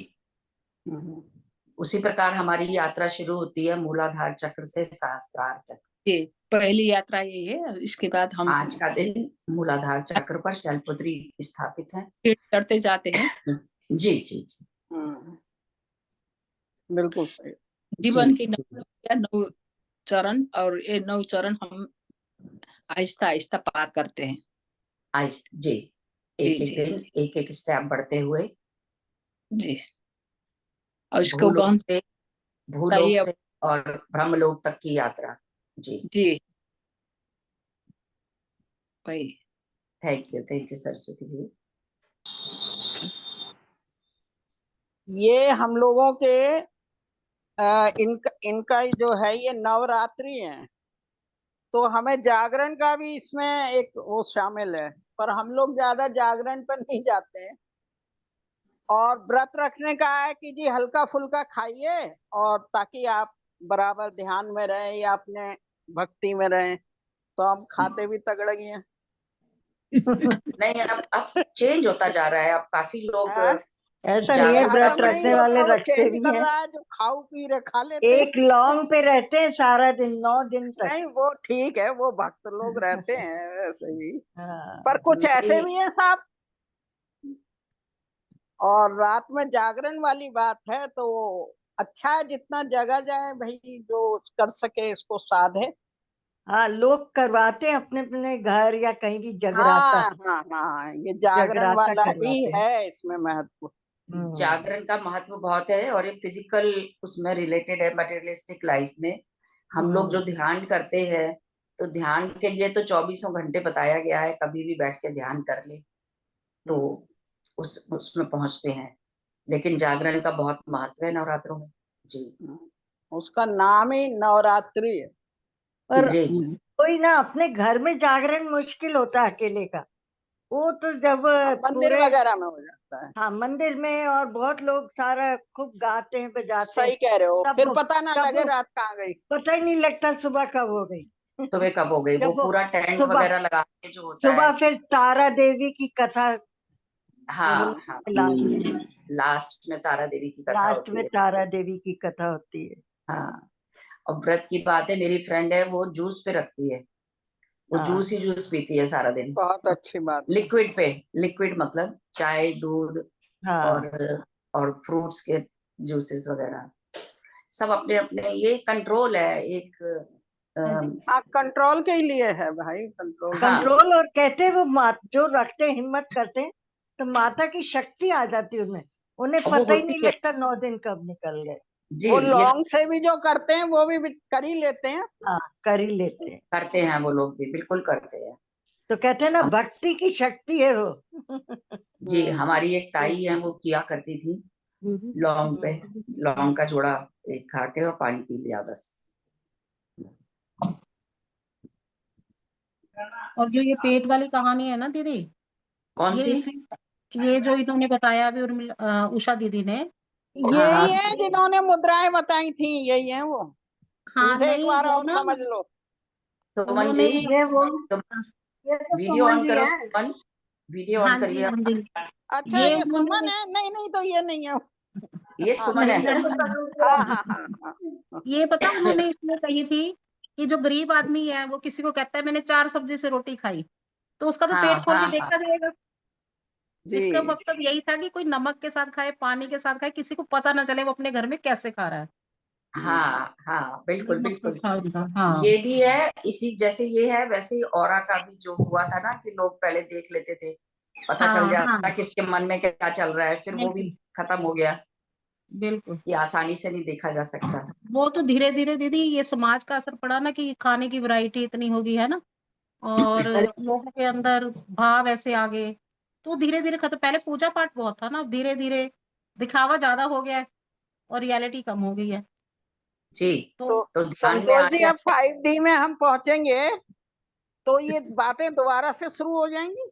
Speaker 1: उसी प्रकार हमारी यात्रा शुरू होती है मूलाधार चक्र से सहस्त्रार तक।
Speaker 6: ये पहली यात्रा यही है। इसके बाद हम
Speaker 1: आज का दिन मूलाधार चक्र पर शैलपुत्री स्थापित है।
Speaker 6: चढ़ते जाते हैं।
Speaker 1: जी, जी, जी,
Speaker 4: बिल्कुल सही।
Speaker 6: जीवन
Speaker 1: जी,
Speaker 6: की 9 चरण, और ये 9 चरण हम आहिस्ता आहिस्ता पार करते हैं।
Speaker 1: जी,
Speaker 6: जी
Speaker 1: एक एक
Speaker 6: जी
Speaker 1: दिन एक एक स्टेप बढ़ते हुए
Speaker 6: जी, और इसको
Speaker 1: भूलोक
Speaker 6: गहन
Speaker 1: से भूलोक से और ब्रह्मलोक तक की यात्रा। जी,
Speaker 6: जी भाई।
Speaker 1: Thank you Saraswati ji.
Speaker 4: ये हम लोगों के इनका जो है ये नवरात्रि है, तो हमें जागरण का भी इसमें एक वो शामिल है, पर हम लोग ज्यादा जागरण पर नहीं जाते हैं। और व्रत रखने का है कि जी हल्का फुल्का खाइए, और ताकि आप बराबर ध्यान में रहें या अपने भक्ति में रहें, तो हम खाते भी तगड़े ही हैं।
Speaker 1: नहीं, अब चेंज होता जा रहा है। अब काफी लोग
Speaker 5: ऐसा नहीं है, व्रत
Speaker 4: खत्म नहीं
Speaker 5: रखने वाले
Speaker 4: होता, वो
Speaker 5: रखते
Speaker 4: चेंज
Speaker 5: भी
Speaker 4: कर
Speaker 5: हैं।
Speaker 4: रहा है, जो खाओ पी रहे खा लेते हैं।
Speaker 5: एक लौंग पे रहते हैं सारा दिन, 9 दिन तक।
Speaker 4: नहीं वो ठीक है, वो भक्त लोग रहते हैं वैसे भी,
Speaker 5: हाँ,
Speaker 4: पर कुछ ऐसे
Speaker 1: मेरी
Speaker 4: भी हैं साहब। और रात में जागरण वाली बात है तो अच्छा है, जितना जगा जाए भाई, जो कर सके इसको साधे।
Speaker 5: हाँ, लोग करवाते हैं अपने अपने घर या कहीं भी जगराता।
Speaker 4: हाँ हाँ हाँ, ये जागरण
Speaker 5: जगराता
Speaker 4: वाला ही
Speaker 5: करवाते हैं।
Speaker 4: है इसमें महत्व।
Speaker 1: जागरण का महत्व बहुत है, और ये फिजिकल उसमें रिलेटेड है, मटेरियलिस्टिक लाइफ में। हम लोग जो ध्यान करते हैं, तो ध्यान के लिए तो 24 घंटे बताया गया है, कभी भी बैठ के ध्यान कर ले तो उसमें पहुंचते हैं। लेकिन जागरण का बहुत महत्व है नवरात्रों में। जी,
Speaker 4: उसका नाम ही नवरात्रि है।
Speaker 5: पर
Speaker 1: जी, जी,
Speaker 5: कोई ना, अपने घर में जागरण मुश्किल होता है अकेले का। वो तो जब
Speaker 4: मंदिर
Speaker 5: पूरे,
Speaker 4: वगैरह में हो जाता है।
Speaker 5: हाँ मंदिर में, और बहुत लोग सारा खूब गाते हैं बजाते हैं,
Speaker 4: सही कह रहे हो,
Speaker 5: तब
Speaker 4: फिर पता ना
Speaker 5: तब
Speaker 4: लगे
Speaker 5: वो
Speaker 4: रात कहाँ गई।
Speaker 5: पता ही नहीं लगता सुबह कब हो गई।
Speaker 1: सुबह कब हो गई, वो
Speaker 5: जब वो
Speaker 1: पूरा टेंट
Speaker 5: सुबह
Speaker 1: वगैरह लगा के जो होता है।
Speaker 5: सुबह फिर तारा देवी की कथा
Speaker 1: हाँ, हाँ,
Speaker 5: लास्ट
Speaker 1: लास्ट में तारा देवी की कथा
Speaker 5: लास्ट
Speaker 1: होती
Speaker 5: में
Speaker 1: है।
Speaker 5: तारा देवी की कथा होती है।
Speaker 1: हाँ, और व्रत की बात है, मेरी फ्रेंड है, वो जूस पे रखती है। वो
Speaker 5: हाँ
Speaker 1: जूस ही जूस पीती है सारा दिन।
Speaker 4: बहुत अच्छी बात है।
Speaker 1: लिक्विड पे, लिक्विड मतलब चाय, दूध
Speaker 5: हाँ,
Speaker 1: और फ्रूट्स के जूसेस वगैरह, सब अपने अपने, ये कंट्रोल है एक।
Speaker 4: हाँ, कंट्रोल के लिए है भाई, कंट्रोल के
Speaker 1: हाँ,
Speaker 4: लिए।
Speaker 5: कंट्रोल। और कहते हैं वो जो रखते हैं, हिम्मत करते हैं, तो माता की शक्ति आ जाती है उन्हें। उन्हें
Speaker 1: वो
Speaker 5: पता ही
Speaker 1: होती
Speaker 5: नहीं
Speaker 1: है।
Speaker 5: लगता 9 दिन कब निकल गए।
Speaker 1: जी,
Speaker 4: वो
Speaker 1: ये
Speaker 4: लौंग से भी जो करते हैं वो भी कर ही लेते हैं।
Speaker 5: हाँ, कर ही लेते हैं।
Speaker 1: करते हैं, वो लोग भी बिल्कुल करते हैं।
Speaker 5: तो कहते हैं ना, भक्ति की शक्ति है वो।
Speaker 1: जी, हमारी एक ताई है, वो किया करती थी। लौंग पे, लौंग का जोड़ा एक खा के और पानी पी लिया बस।
Speaker 8: और जो ये पेट वाली कहानी है ना दीदी,
Speaker 1: कौन
Speaker 8: ये
Speaker 1: सी?
Speaker 8: ये जो इन्होंने बताया अभी उषा दीदी ने।
Speaker 1: हाँ, हाँ,
Speaker 4: यही है जिन्होंने मुद्राएं बताई थी, यही है वो।
Speaker 8: हाँ
Speaker 4: इनसे एक
Speaker 8: नहीं,
Speaker 4: बार
Speaker 8: वो
Speaker 4: और
Speaker 8: ना
Speaker 4: समझ लो।
Speaker 1: सुमन जी,
Speaker 8: उन्होंने
Speaker 7: ये वो ये तो
Speaker 1: वीडियो
Speaker 7: सुमन
Speaker 1: ऑन
Speaker 7: जी
Speaker 1: करो।
Speaker 7: है।
Speaker 1: सुमन, वीडियो
Speaker 8: हाँ
Speaker 1: ऑन
Speaker 8: जी
Speaker 1: करिए।
Speaker 8: हाँ जी,
Speaker 4: अच्छा,
Speaker 8: ये
Speaker 4: ये सुमन
Speaker 8: उन्होंने
Speaker 4: है? नहीं नहीं, तो ये नहीं है।
Speaker 1: ये
Speaker 4: हाँ
Speaker 1: सुमन
Speaker 4: ठीक
Speaker 1: है।
Speaker 4: है।
Speaker 7: ये तो तनु
Speaker 4: हाँ
Speaker 7: को-
Speaker 4: हाँ हाँ हाँ।
Speaker 8: ये पता उन्होंने इसमें कही थी कि जो गरीब आदमी है वो किसी को कहता है मैंने 4 सब्जी से रोटी खाई, तो उसका तो पेट
Speaker 1: हाँ,
Speaker 8: खोल के
Speaker 1: हाँ, हाँ,
Speaker 8: देखा जाएगा। इसका
Speaker 4: जी
Speaker 8: मतलब यही था कि कोई नमक के साथ खाए, पानी के साथ खाए, किसी को पता ना चले वो अपने घर में कैसे खा रहा है।
Speaker 1: हाँ हाँ,
Speaker 8: ये
Speaker 1: बिल्कुल
Speaker 8: मकसद
Speaker 1: बिल्कुल।
Speaker 8: था उनका। हाँ,
Speaker 1: ये भी है, इसी जैसे ये है वैसे ही औरा का भी जो हुआ था ना, कि लोग पहले देख लेते थे, पता चल
Speaker 8: हाँ, हाँ,
Speaker 1: जाता किसके मन में क्या चल रहा है, फिर वो भी
Speaker 8: बिल्कुल,
Speaker 1: खत्म हो गया
Speaker 8: बिल्कुल।
Speaker 1: कि आसानी से नहीं देखा जा सकता।
Speaker 8: वो तो धीरे-धीरे दीदी ये समाज का असर पड़ा ना कि खाने की वैरायटी इतनी हो गई है ना, और लोगों के अंदर भाव ऐसे आ गए, तो धीरे-धीरे खत्म। पहले पूजा-पाठ बहुत था ना, धीरे-धीरे दिखावा ज़्यादा हो गया है और रियलिटी कम हो गई है।
Speaker 1: जी,
Speaker 8: तो
Speaker 1: तो ध्यान में
Speaker 4: संतोष जी,
Speaker 1: आके
Speaker 4: अब 5D में हम पहुंचेंगे तो ये बातें दोबारा से शुरू हो जाएंगी।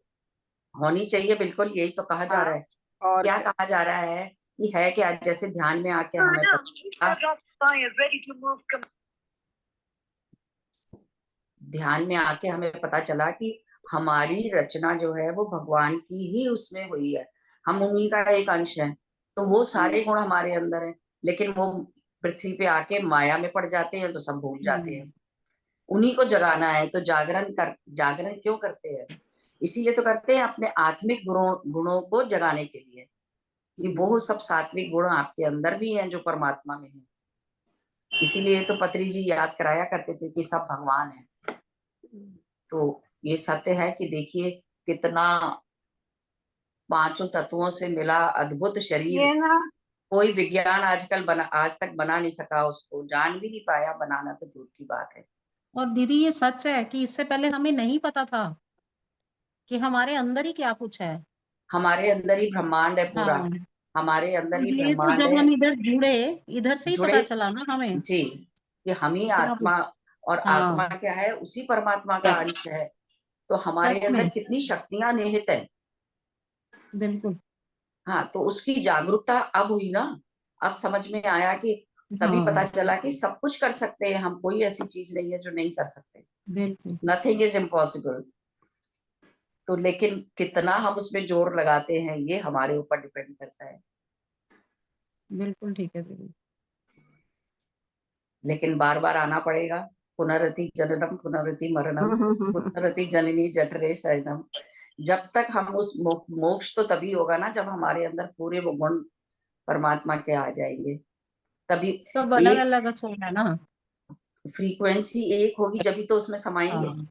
Speaker 1: होनी चाहिए, बिल्कुल यही तो कहा जा रहा है।
Speaker 4: हाँ, और
Speaker 1: क्या
Speaker 4: क्या।
Speaker 1: कहा जा रहा है कि है क्या, जैसे ध्यान में आके हमें ध्यान में आके हमें पता चला कि हमारी रचना जो है वो भगवान की ही उसमें हुई है, हम उन्हीं का एक अंश है, तो वो सारे गुण हमारे अंदर है, लेकिन वो पृथ्वी पे आके माया में पड़ जाते हैं तो सब भूल जाते हैं। उन्हीं को जगाना है, तो जागरण क्यों करते हैं? इसीलिए तो करते हैं, अपने आत्मिक गुणों को जगाने के लिए, कि वो सब सात्विक गुण आपके अंदर भी हैं जो परमात्मा में है। इसीलिए तो पत्री जी याद कराया करते थे कि सब भगवान है। तो ये सत्य है कि देखिए कितना पांचों तत्वों से मिला अद्भुत शरीर,
Speaker 7: ये ना
Speaker 1: कोई विज्ञान आज तक बना नहीं सका, उसको जान भी नहीं पाया, बनाना तो दूर की बात है।
Speaker 8: और दीदी ये सच है कि इससे पहले हमें नहीं पता था कि हमारे अंदर ही क्या कुछ है।
Speaker 1: हमारे अंदर ही ब्रह्मांड है पूरा,
Speaker 8: हाँ,
Speaker 1: हमारे
Speaker 8: तो
Speaker 1: अंदर ही
Speaker 8: ये तो
Speaker 1: ब्रह्मांड
Speaker 8: जब
Speaker 1: है।
Speaker 8: हम इधर जुड़े, इधर से ही
Speaker 1: जुड़े
Speaker 8: पता चला ना हमें।
Speaker 1: जी, कि हम ही
Speaker 8: क्या
Speaker 1: आत्मा, और
Speaker 8: हाँ,
Speaker 1: आत्मा क्या है, उसी परमात्मा का अंश है, तो हमारे
Speaker 8: सच
Speaker 1: अंदर
Speaker 8: में,
Speaker 1: कितनी शक्तियां निहित है।
Speaker 8: बिल्कुल।
Speaker 1: हाँ, तो उसकी जागरूकता अब हुई ना, अब समझ में आया कि तभी पता
Speaker 8: हाँ,
Speaker 1: चला कि सब कुछ कर सकते हैं हम, कोई ऐसी चीज नहीं है जो नहीं कर सकते,
Speaker 8: बिल्कुल,
Speaker 1: नथिंग इज इम्पॉसिबल। तो लेकिन कितना हम उसमें जोर लगाते हैं ये हमारे ऊपर डिपेंड करता है।
Speaker 8: बिल्कुल ठीक है दीदी।
Speaker 1: लेकिन बार बार आना पड़ेगा, पुनरति जननम पुनरति मरणम पुनरति जननी जठरे शयनम। जब तक हम उस मोक्ष तो तभी होगा ना जब हमारे अंदर पूरे वो गुण परमात्मा के आ जाएंगे, तभी
Speaker 8: सब अलग
Speaker 1: एक
Speaker 8: अलग सोच है ना।
Speaker 1: फ्रीक्वेंसी एक होगी, जभी तो उसमें समाएंगे।
Speaker 8: हाँ,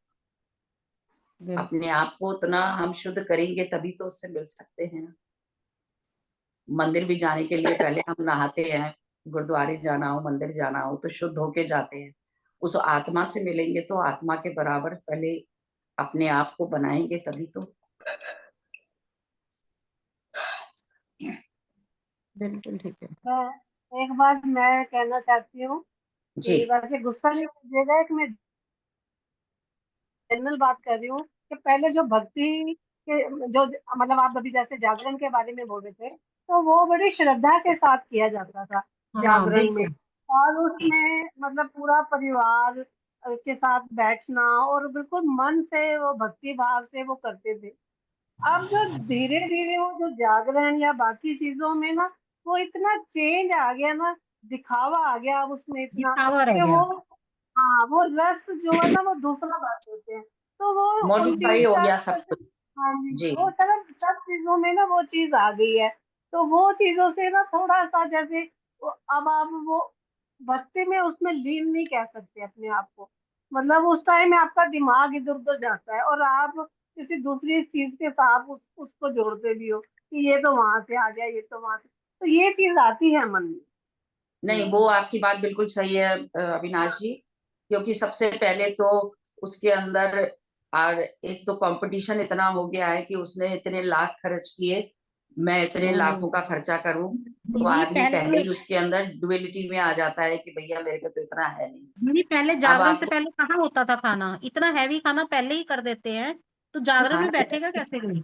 Speaker 8: बिल्कुल,
Speaker 1: अपने आप को उतना हम शुद्ध करेंगे तभी तो उससे मिल सकते हैं। मंदिर भी जाने के लिए पहले हम नहाते हैं, गुरुद्वारे जाना हो, मंदिर जाना हो तो शुद्ध होके जाते हैं। उस आत्मा से मिलेंगे तो आत्मा के बराबर पहले अपने आप को बनाएंगे तभी तो।
Speaker 8: बिल्कुल ठीक है।
Speaker 7: मैं एक बात मैं कहना चाहती हूँ
Speaker 1: जी
Speaker 7: कि वैसे गुस्सा नहीं कीजिएगा कि मैं जनरल बात कर रही हूँ कि पहले जो भक्ति के जो मतलब आप अभी जैसे जागरण के बारे में बोल रहे थे, तो वो बड़ी श्रद्धा के साथ किया जाता था
Speaker 8: हाँ,
Speaker 7: जागरण में।
Speaker 8: बिल्कुल,
Speaker 7: और उसमें मतलब पूरा परिवार के साथ बैठना और बिल्कुल मन से वो भक्ति भाव से वो करते थे। अब जो धीरे धीरे वो जो जागरण या बाकी चीजों में ना वो इतना चेंज आ गया ना, दिखावा आ गया अब उसमें इतना
Speaker 8: दिखावा रह
Speaker 7: कि
Speaker 8: गया।
Speaker 7: वो, हाँ, वो रस जो है ना वो दूसरा बात होते हैं। तो वो उन
Speaker 1: मॉडिफाई
Speaker 7: चीज
Speaker 1: हो
Speaker 7: का,
Speaker 1: गया सब कुछ।
Speaker 7: हाँ जी,
Speaker 1: जी
Speaker 7: वो सब चीजों में ना वो चीज आ गई है। तो वो चीजों से ना थोड़ा सा जैसे अब आप वो भक्ति में उसमें लीन नहीं कह सकते अपने आप को। मतलब उस टाइम में आपका दिमाग इधर उधर जाता है और आप किसी दूसरी चीज के साथ उसको जोड़ते भी हो कि ये तो वहां से आ गया, ये तो वहां से, तो ये चीज आती है मन में।
Speaker 1: नहीं, वो आपकी बात बिल्कुल सही है अविनाश जी, क्योंकि सबसे पहले तो उसके अंदर और एक तो कंपटीशन इतना हो गया है कि उसने इतने लाख खर्च किए, मैं इतने लाखों का खर्चा करूं, तो
Speaker 8: दीदी
Speaker 1: आदमी पहले
Speaker 8: पहले,
Speaker 1: ही उसके अंदर डुअलिटी में आ जाता है कि भैया मेरे को तो इतना है नहीं।
Speaker 8: दीदी पहले
Speaker 1: अब
Speaker 8: जागरण से
Speaker 1: आपको
Speaker 8: पहले कहाँ होता था खाना, इतना हैवी खाना पहले ही कर देते हैं, तो जागरण में
Speaker 1: खाना
Speaker 8: बैठेगा कैसे कोई।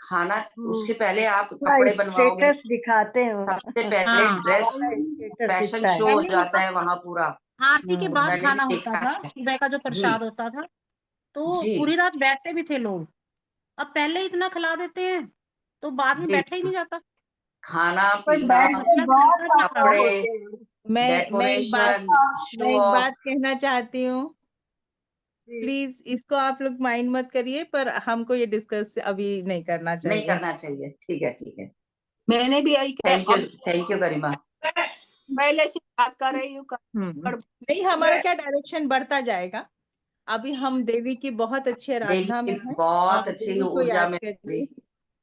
Speaker 1: खाना
Speaker 5: हम्म,
Speaker 1: उसके पहले आप
Speaker 5: पूरा
Speaker 1: कपड़े बनवाओगे,
Speaker 5: स्टेटस दिखाते हैं वो।
Speaker 1: सबसे पहले
Speaker 8: हाँ,
Speaker 1: ड्रेस,
Speaker 5: हमारा स्टेटस
Speaker 1: फैशन
Speaker 5: दिखता है।
Speaker 1: शो हो
Speaker 8: पहले
Speaker 1: जाता है वहां पूरा।
Speaker 8: आरती के बाद
Speaker 1: मैंने भी
Speaker 8: खाना होता
Speaker 1: देखा
Speaker 8: था,
Speaker 1: है।
Speaker 8: सुबह का जो
Speaker 1: जी
Speaker 8: प्रसाद होता था, तो
Speaker 1: जी
Speaker 8: पूरी रात बैठते भी थे लोग। अब पहले इतना खिला देते हैं तो बाद में
Speaker 1: जी,
Speaker 8: बैठा ही नहीं जाता।
Speaker 1: खाना
Speaker 7: पर
Speaker 1: पीना,
Speaker 7: बैठ के
Speaker 8: मतलब
Speaker 7: बहुत
Speaker 8: चलता था
Speaker 7: परेशान
Speaker 8: सब।
Speaker 1: कपड़े,
Speaker 7: होते हैं।
Speaker 3: मैं एक बात
Speaker 1: डेकोरेशन,
Speaker 3: मैं
Speaker 1: शो
Speaker 3: एक
Speaker 1: ऑफ।
Speaker 3: बात कहना चाहती हूँ। प्लीज इसको आप लोग माइंड मत करिए, पर हमको ये डिस्कस अभी नहीं करना
Speaker 1: नहीं
Speaker 3: चाहिए।
Speaker 1: करना चाहिए, ठीक है ठीक है।
Speaker 6: मैंने भी यही किया
Speaker 1: थैंक यू गरिमा।
Speaker 6: पहले से बात कर रही हूँ
Speaker 3: नहीं, हमारा क्या डायरेक्शन बढ़ता जाएगा। अभी हम देवी की बहुत अच्छी
Speaker 1: देवी
Speaker 3: आराधना
Speaker 1: की
Speaker 3: में हैं।
Speaker 1: बहुत
Speaker 3: आप
Speaker 1: अच्छी
Speaker 3: देवी को
Speaker 1: ऊर्जा
Speaker 3: याद
Speaker 1: में
Speaker 3: करिए।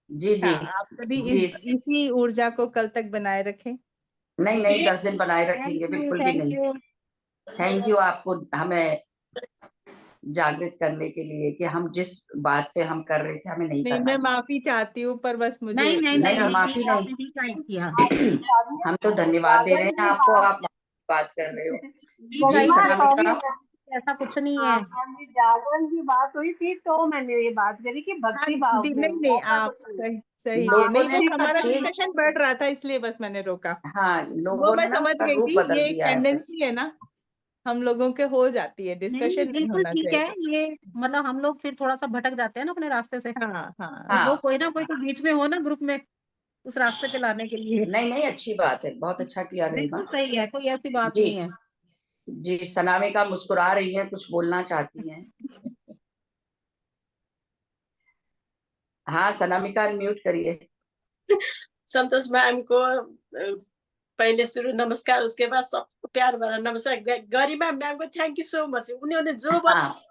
Speaker 1: जी जी
Speaker 3: हाँ, आप सभी
Speaker 1: जी।
Speaker 3: इसी ऊर्जा को कल तक बनाए रखें।
Speaker 1: नहीं नहीं, 10 दिन बनाए रखेंगे, बिल्कुल भी नहीं।
Speaker 8: यू।
Speaker 1: थैंक यू आपको हमें जागृत करने के लिए कि हम जिस बात पे हम कर रहे थे हमें नहीं
Speaker 3: नहीं,
Speaker 1: करना
Speaker 3: मैं माफी चाहती हूँ, पर बस मुझे
Speaker 8: नहीं नहीं
Speaker 1: नहीं,
Speaker 8: नहीं
Speaker 1: माफी नहीं।
Speaker 8: आपने ठीक गाइड किया।
Speaker 1: चाहिए। हम तो धन्यवाद दे रहे हैं आपको, आप बात कर रहे हो। जी
Speaker 7: गरिमा सॉरी
Speaker 1: सनामिका,
Speaker 8: ऐसा कुछ नहीं
Speaker 7: हाँ
Speaker 8: है।
Speaker 7: हाँ जी, जागरण की बात हुई थी तो मैंने ये बात करी कि
Speaker 3: हाँ,
Speaker 7: भक्ति भाव में
Speaker 3: नहीं
Speaker 7: हूँ,
Speaker 3: नहीं,
Speaker 7: ऐसा
Speaker 3: आप
Speaker 7: कुछ नहीं।
Speaker 3: सही सही है।
Speaker 1: लोगों
Speaker 3: नहीं,
Speaker 1: ने
Speaker 3: वो
Speaker 1: ना
Speaker 3: हमारा
Speaker 1: चेंज,
Speaker 3: डिस्कशन बढ़ रहा था, इसलिए बस मैंने रोका।
Speaker 1: हाँ
Speaker 3: वो
Speaker 1: लोगों
Speaker 3: मैं
Speaker 1: ने ना
Speaker 3: समझ
Speaker 1: उसका
Speaker 3: गई
Speaker 1: रूप
Speaker 3: थी,
Speaker 1: बदल
Speaker 3: ये एक
Speaker 1: दिया है बस।
Speaker 3: टेंडेंसी है ना, हम लोगों के हो जाती है,
Speaker 8: नहीं
Speaker 3: डिस्कशन नहीं
Speaker 8: बिल्कुल
Speaker 3: होना
Speaker 8: ठीक है।
Speaker 3: चाहिए।
Speaker 8: ये मतलब हम लोग फिर थोड़ा सा भटक जाते हैं ना अपने रास्ते से,
Speaker 3: हाँ हाँ,
Speaker 8: तो वो
Speaker 1: हाँ
Speaker 8: कोई ना कोई तो बीच में हो ना ग्रुप में उस रास्ते पे लाने के लिए।
Speaker 1: नहीं नहीं, अच्छी बात है, बहुत अच्छा किया गरिमा।
Speaker 8: बिल्कुल सही है, कोई ऐसी बात
Speaker 1: जी
Speaker 8: नहीं है।
Speaker 1: जी, सनामिका मुस्कुरा रही हैं, कुछ बोलना चाहती हैं। हाँ सनामिका, म्यूट करिए।
Speaker 9: संतोष मैम को पहले शुरू नमस्कार, उसके बाद सबको प्यार भरा नमस्कार। गरिमा मैम को थैंक यू सो मच, उन्होंने जो
Speaker 1: हाँ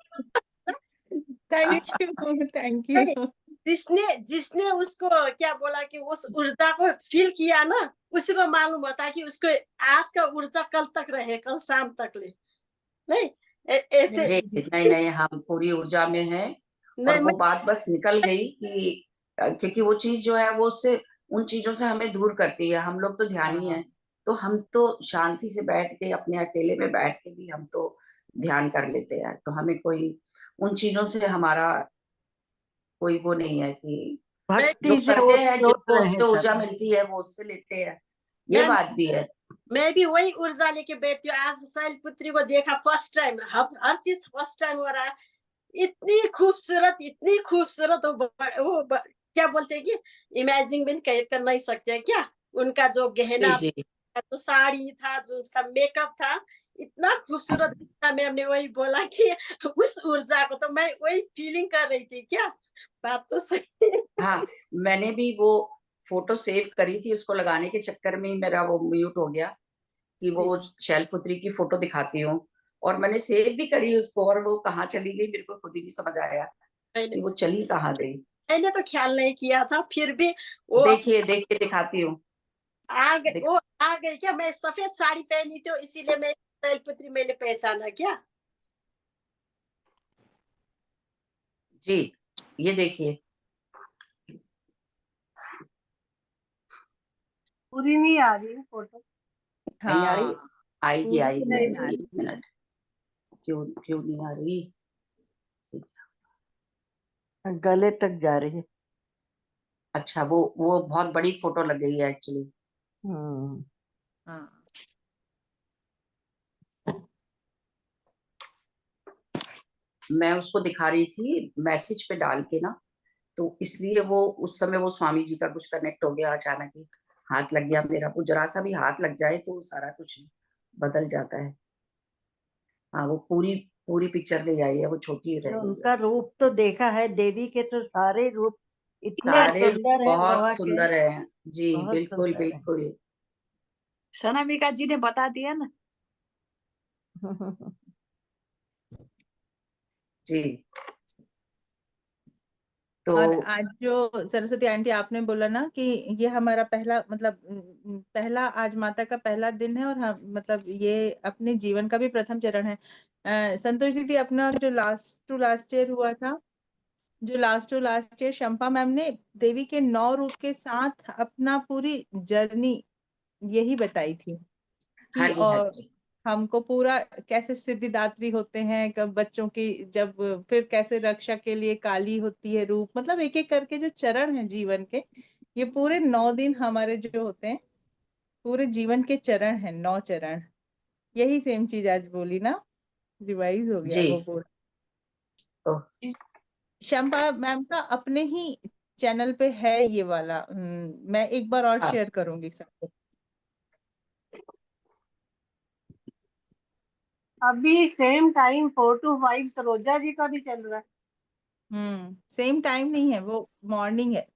Speaker 3: थैंक यू।
Speaker 9: जिसने जिसने उसको क्या बोला कि उस ऊर्जा को फील किया ना, उसी को मालूम होता कि उसको आज का ऊर्जा कल तक रहे, कल शाम तक ले। नहीं ऐसे
Speaker 1: जी नहीं नहीं, हम पूरी ऊर्जा में हैं। और
Speaker 9: नहीं
Speaker 1: वो बात बस निकल गई कि क्योंकि वो चीज जो है वो उससे, उन चीजों से हमें दूर करती है। हम लोग तो ध्यानी हैं, तो हम तो शांति से बैठ के अपने अकेले में बैठ के भी हम तो ध्यान कर लेते हैं। तो हमें कोई उन चीजों से हमारा कोई वो नहीं है कि जो
Speaker 5: भक्ति से
Speaker 1: करते हैं,
Speaker 5: ओतप्रोत
Speaker 1: जो
Speaker 5: रहे
Speaker 1: उससे ऊर्जा
Speaker 5: सब।
Speaker 1: मिलती है वो उससे लेते हैं, ये
Speaker 9: मैम
Speaker 1: बात भी है।
Speaker 9: मैं भी वही ऊर्जा लेके बैठती हूँ। आज शैलपुत्री को देखा फर्स्ट टाइम, हर चीज फर्स्ट टाइम हो रहा है। इतनी खूबसूरत क्या बोलते हैं कि इमेजिन भी कर नहीं सकते हैं क्या। उनका जो
Speaker 1: जी
Speaker 9: गहना
Speaker 1: जी
Speaker 9: था, जो साड़ी था, जो उसका मेकअप था, इतना खूबसूरत था। मैम ने वही बोला कि उस ऊर्जा को तो मैं वही फीलिंग कर रही थी क्या। बात तो सही है।
Speaker 1: हाँ, मैंने भी वो फोटो सेव करी थी, उसको लगाने के चक्कर में ही मेरा वो म्यूट हो गया कि वो शैलपुत्री की फोटो दिखाती हूँ। और मैंने सेव भी करी उसको, और वो कहाँ चली गई मेरे को खुद ही नहीं समझ आया कि वो चली कहाँ गई।
Speaker 9: मैंने तो ख्याल नहीं किया था, फिर भी वो
Speaker 1: देखिए देखिए दिखाती हूँ।
Speaker 9: वो आ गई क्या। मैं सफेद साड़ी पहनी थी इसीलिए मैं शैलपुत्री मैंने पहचाना क्या।
Speaker 1: जी ये देखिए।
Speaker 7: पूरी नहीं आ रही है फोटो।
Speaker 1: नहीं आ रही?
Speaker 3: हाँ,
Speaker 1: आएगी
Speaker 3: पूरी तो
Speaker 1: आएगी
Speaker 3: नहीं
Speaker 1: आएगी,
Speaker 3: आ
Speaker 1: एक मिनट। क्यों क्यों नहीं आ रही?
Speaker 5: गले तक जा रही है।
Speaker 1: अच्छा, वो बहुत बड़ी फोटो लग गई है एक्चुअली।
Speaker 5: हम्म।
Speaker 3: हाँ,
Speaker 1: मैं उसको दिखा रही थी मैसेज पे डाल के ना, तो इसलिए वो उस समय वो स्वामी जी का कुछ कनेक्ट हो गया, अचानक ही हाथ लग गया मेरा। वो जरा सा भी हाथ लग जाए तो सारा कुछ बदल जाता है। हाँ, वो पूरी पूरी पिक्चर ले आई है, वो छोटी रह गई है।
Speaker 5: उनका रूप तो देखा है, देवी के तो सारे रूप इतने
Speaker 1: सारे
Speaker 5: सुंदर है
Speaker 1: बहुत
Speaker 5: बाबा के।
Speaker 1: सुंदर है जी,
Speaker 5: बहुत
Speaker 1: बिल्कुल
Speaker 5: सुंदर है।
Speaker 1: बिल्कुल।
Speaker 6: सनामिका जी ने बता दिया ना।
Speaker 1: जी तो
Speaker 3: और आज जो सरस्वती आंटी आपने बोला ना कि ये हमारा पहला मतलब पहला आज माता का पहला दिन है, और हम मतलब ये अपने जीवन का भी प्रथम चरण है। संतोष दीदी, अपना जो लास्ट टू लास्ट ईयर हुआ था, जो last to last year Shampa ma'am ने देवी के 9 रूप के साथ अपना पूरी जर्नी यही बताई थी
Speaker 1: हाँ
Speaker 3: कि
Speaker 1: जी हाँ
Speaker 3: और
Speaker 1: जी
Speaker 3: हमको पूरा कैसे सिद्धिदात्री होते हैं, कब बच्चों की जब फिर कैसे रक्षा के लिए काली होती है रूप, मतलब एक एक करके जो चरण हैं जीवन के, ये पूरे 9 दिन हमारे जो होते हैं, पूरे जीवन के चरण हैं, 9 चरण। यही सेम चीज आज बोली ना, रिवाइज हो गया
Speaker 1: जी।
Speaker 3: वो पूरा।
Speaker 1: तो
Speaker 3: शंपा मैम का अपने ही चैनल पे है ये वाला, मैं एक बार और
Speaker 1: हाँ
Speaker 3: शेयर करूंगी सबको।
Speaker 7: अभी सेम टाइम 4 to 5 सरोजा जी का भी चल रहा है।
Speaker 3: सेम टाइम नहीं है, वो मॉर्निंग है।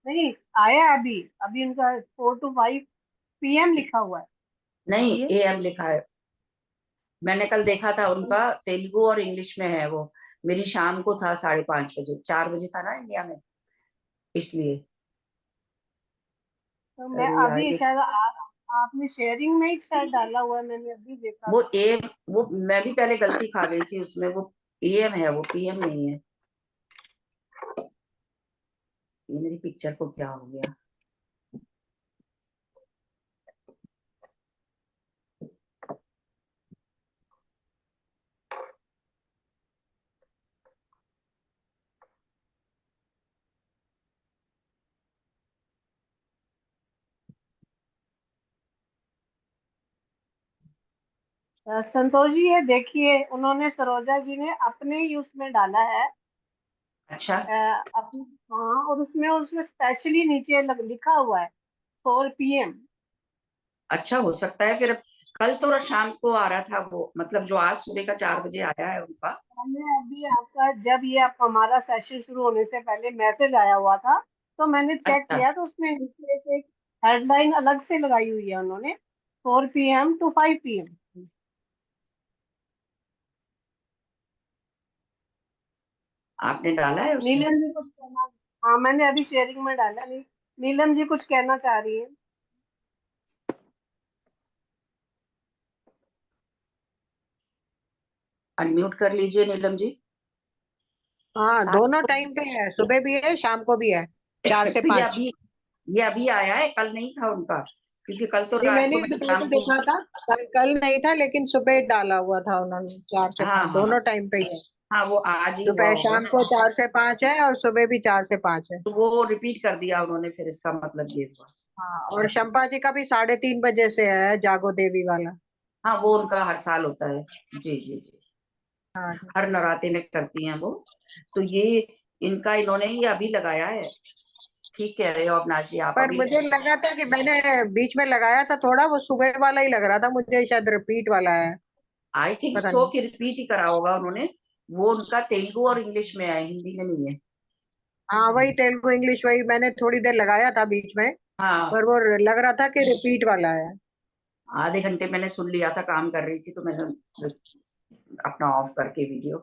Speaker 7: नहीं आया अभी उनका 4 to 5 PM लिखा हुआ है।
Speaker 1: नहीं,
Speaker 3: ये
Speaker 1: AM लिखा है। मैंने कल देखा था उनका, तेलुगु और इंग्लिश में है वो। मेरी शाम को था 5:30 बजे, 4 बजे था ना इंडिया में, इसलिए।
Speaker 7: तो मैं
Speaker 1: अरे यार,
Speaker 7: अभी शायद आपने शेयरिंग में ही शायद डाला हुआ है, मैंने अभी देखा
Speaker 1: वो
Speaker 7: था।
Speaker 1: AM, वो मैं भी पहले गलती खा गई थी उसमें, वो AM है, वो PM नहीं है। ये मेरी पिक्चर को क्या हो गया?
Speaker 7: संतोष जी ये देखिए, उन्होंने सरोजा जी ने अपने ही उसमें डाला है।
Speaker 1: अच्छा,
Speaker 7: अपनी, हाँ, और उसमें स्पेशली नीचे लिखा हुआ है 4 PM।
Speaker 1: अच्छा हो सकता है फिर। कल तो शाम को आ रहा था वो, मतलब जो आज सुबह का 4 बजे आया है उनका।
Speaker 7: मैंने अभी आपका, जब ये आप हमारा सेशन शुरू होने से पहले मैसेज आया हुआ था, तो मैंने चेक
Speaker 1: अच्छा,
Speaker 7: किया, तो उसमें नीचे एक हेडलाइन अलग से लगाई हुई है उन्होंने, 4 PM to 5 PM।
Speaker 1: आपने डाला है उसमें?
Speaker 7: नीलम जी कुछ कहना, हाँ मैंने अभी शेयरिंग में डाला। नीलम जी कुछ कहना चाह रही है।
Speaker 1: अनम्यूट कर लीजिए नीलम जी।
Speaker 5: हाँ,
Speaker 1: सात
Speaker 5: दोनों टाइम पे है, सुबह भी है शाम को भी है, 4 से
Speaker 1: तो
Speaker 5: 5।
Speaker 1: ये अभी आया है, कल नहीं था उनका, क्योंकि कल तो
Speaker 5: नहीं,
Speaker 1: रात
Speaker 5: मैंने
Speaker 1: को
Speaker 5: भी
Speaker 1: मैंने
Speaker 5: कल
Speaker 1: शाम
Speaker 5: तो
Speaker 1: को।
Speaker 5: देखा था, कल नहीं था, लेकिन सुबह डाला हुआ था उन्होंने 4 से
Speaker 1: हाँ
Speaker 5: 5,
Speaker 1: हाँ
Speaker 5: दोनों टाइम पे ही है।
Speaker 1: हाँ, वो आज ही हुआ
Speaker 5: दोपहर
Speaker 1: होगा।
Speaker 5: शाम को 4 से 5 है और सुबह भी 4 से 5 है।
Speaker 1: तो वो रिपीट कर दिया उन्होंने, फिर इसका मतलब ये हुआ।
Speaker 5: हाँ, और शंपा जी का भी 3:30 बजे से है, जागो देवी वाला।
Speaker 1: हाँ, वो उनका हर साल होता है। जी जी जी,
Speaker 5: हाँ,
Speaker 1: हर नवरात्रि में करती हैं वो। तो ये इनका इन्होंने ये अभी लगाया है। ठीक कह रहे हो अविनाशी, आप
Speaker 5: पर
Speaker 1: अभी।
Speaker 5: मुझे लगा था कि मैंने बीच में लगाया था थोड़ा, वो सुबह वाला ही लग रहा था मुझे, शायद रिपीट वाला है,
Speaker 1: आई थिंक
Speaker 5: पता
Speaker 1: सो
Speaker 5: नहीं।
Speaker 1: कि रिपीट ही करा होगा उन्होंने। वो उनका तेलुगु और इंग्लिश में है, हिंदी में नहीं है।
Speaker 5: हाँ, वही तेलुगु इंग्लिश, वही मैंने थोड़ी देर लगाया था बीच में,
Speaker 1: हाँ,
Speaker 5: पर वो लग रहा था कि रिपीट वाला है।
Speaker 1: आधे घंटे मैंने सुन लिया था, काम कर रही थी तो मैंने अपना ऑफ करके वीडियो।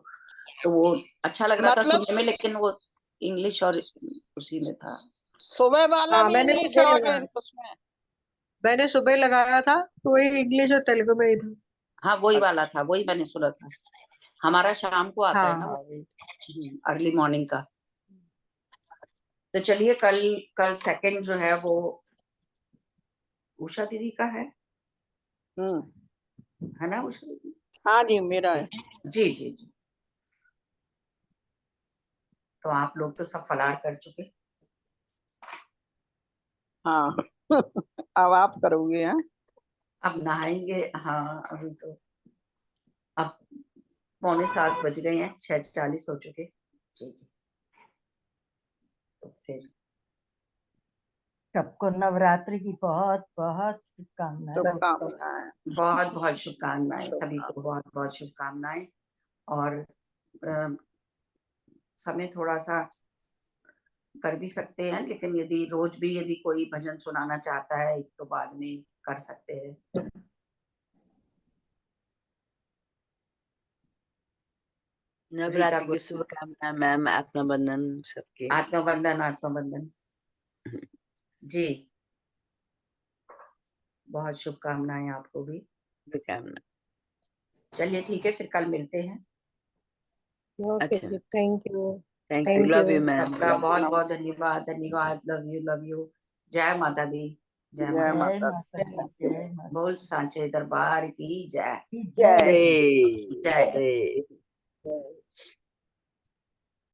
Speaker 1: तो वो अच्छा लग रहा था
Speaker 4: मतलब
Speaker 1: सुनने में, लेकिन वो इंग्लिश और उसी में था।
Speaker 4: सुबह वाला
Speaker 5: हाँ,
Speaker 4: भी इंग्लिश और उसमें।
Speaker 5: मैंने सुबह लगाया था, तो वही इंग्लिश और तेलुगु में ही था।
Speaker 1: हाँ, वही वाला था, वही मैंने सुना था। हमारा शाम को आता है ना,
Speaker 5: हाँ,
Speaker 1: अर्ली मॉर्निंग का। तो चलिए, कल कल सेकंड जो है वो उषा दीदी का है ना उषा दीदी?
Speaker 4: हाँ जी, मेरा है।
Speaker 1: जी जी जी। तो आप लोग तो सब फलार कर चुके।
Speaker 4: हाँ अब आप करोगे? हैं?
Speaker 1: अब नहाएंगे, हाँ अभी तो, अब 6:45 बज गए हैं, 6:40 हो चुके। जी जी। तो फिर
Speaker 10: सबको नवरात्रि की बहुत बहुत शुभकामनाएं।
Speaker 4: शुभकामनाएं।
Speaker 1: बहुत बहुत शुभकामनाएं सभी को, बहुत बहुत शुभकामनाएं। और समय थोड़ा सा कर भी सकते हैं, लेकिन यदि रोज भी यदि कोई भजन सुनाना चाहता है तो बाद में कर सकते हैं।
Speaker 11: नवरात्रि की शुभकामनाएं मैम, आत्मबंधन सबके।
Speaker 1: आत्मबंधन, आत्मबंधन जी। बहुत शुभकामनाएं आपको भी।
Speaker 11: शुभकामना।
Speaker 1: चलिए ठीक है, फिर कल मिलते हैं।
Speaker 11: अच्छा,
Speaker 5: thank you.
Speaker 11: Thank you, love you ma'am.
Speaker 1: सबका बहुत बहुत धन्यवाद, धन्यवाद। Love you, love you. जय माता दी, जय
Speaker 4: जय
Speaker 1: माता
Speaker 10: जय
Speaker 1: दी।
Speaker 4: माता
Speaker 10: माता दी, जय माता
Speaker 1: बोल सांचे दरबार की जय।
Speaker 10: दी,
Speaker 4: जय।
Speaker 10: जय।
Speaker 1: जय।
Speaker 11: जय।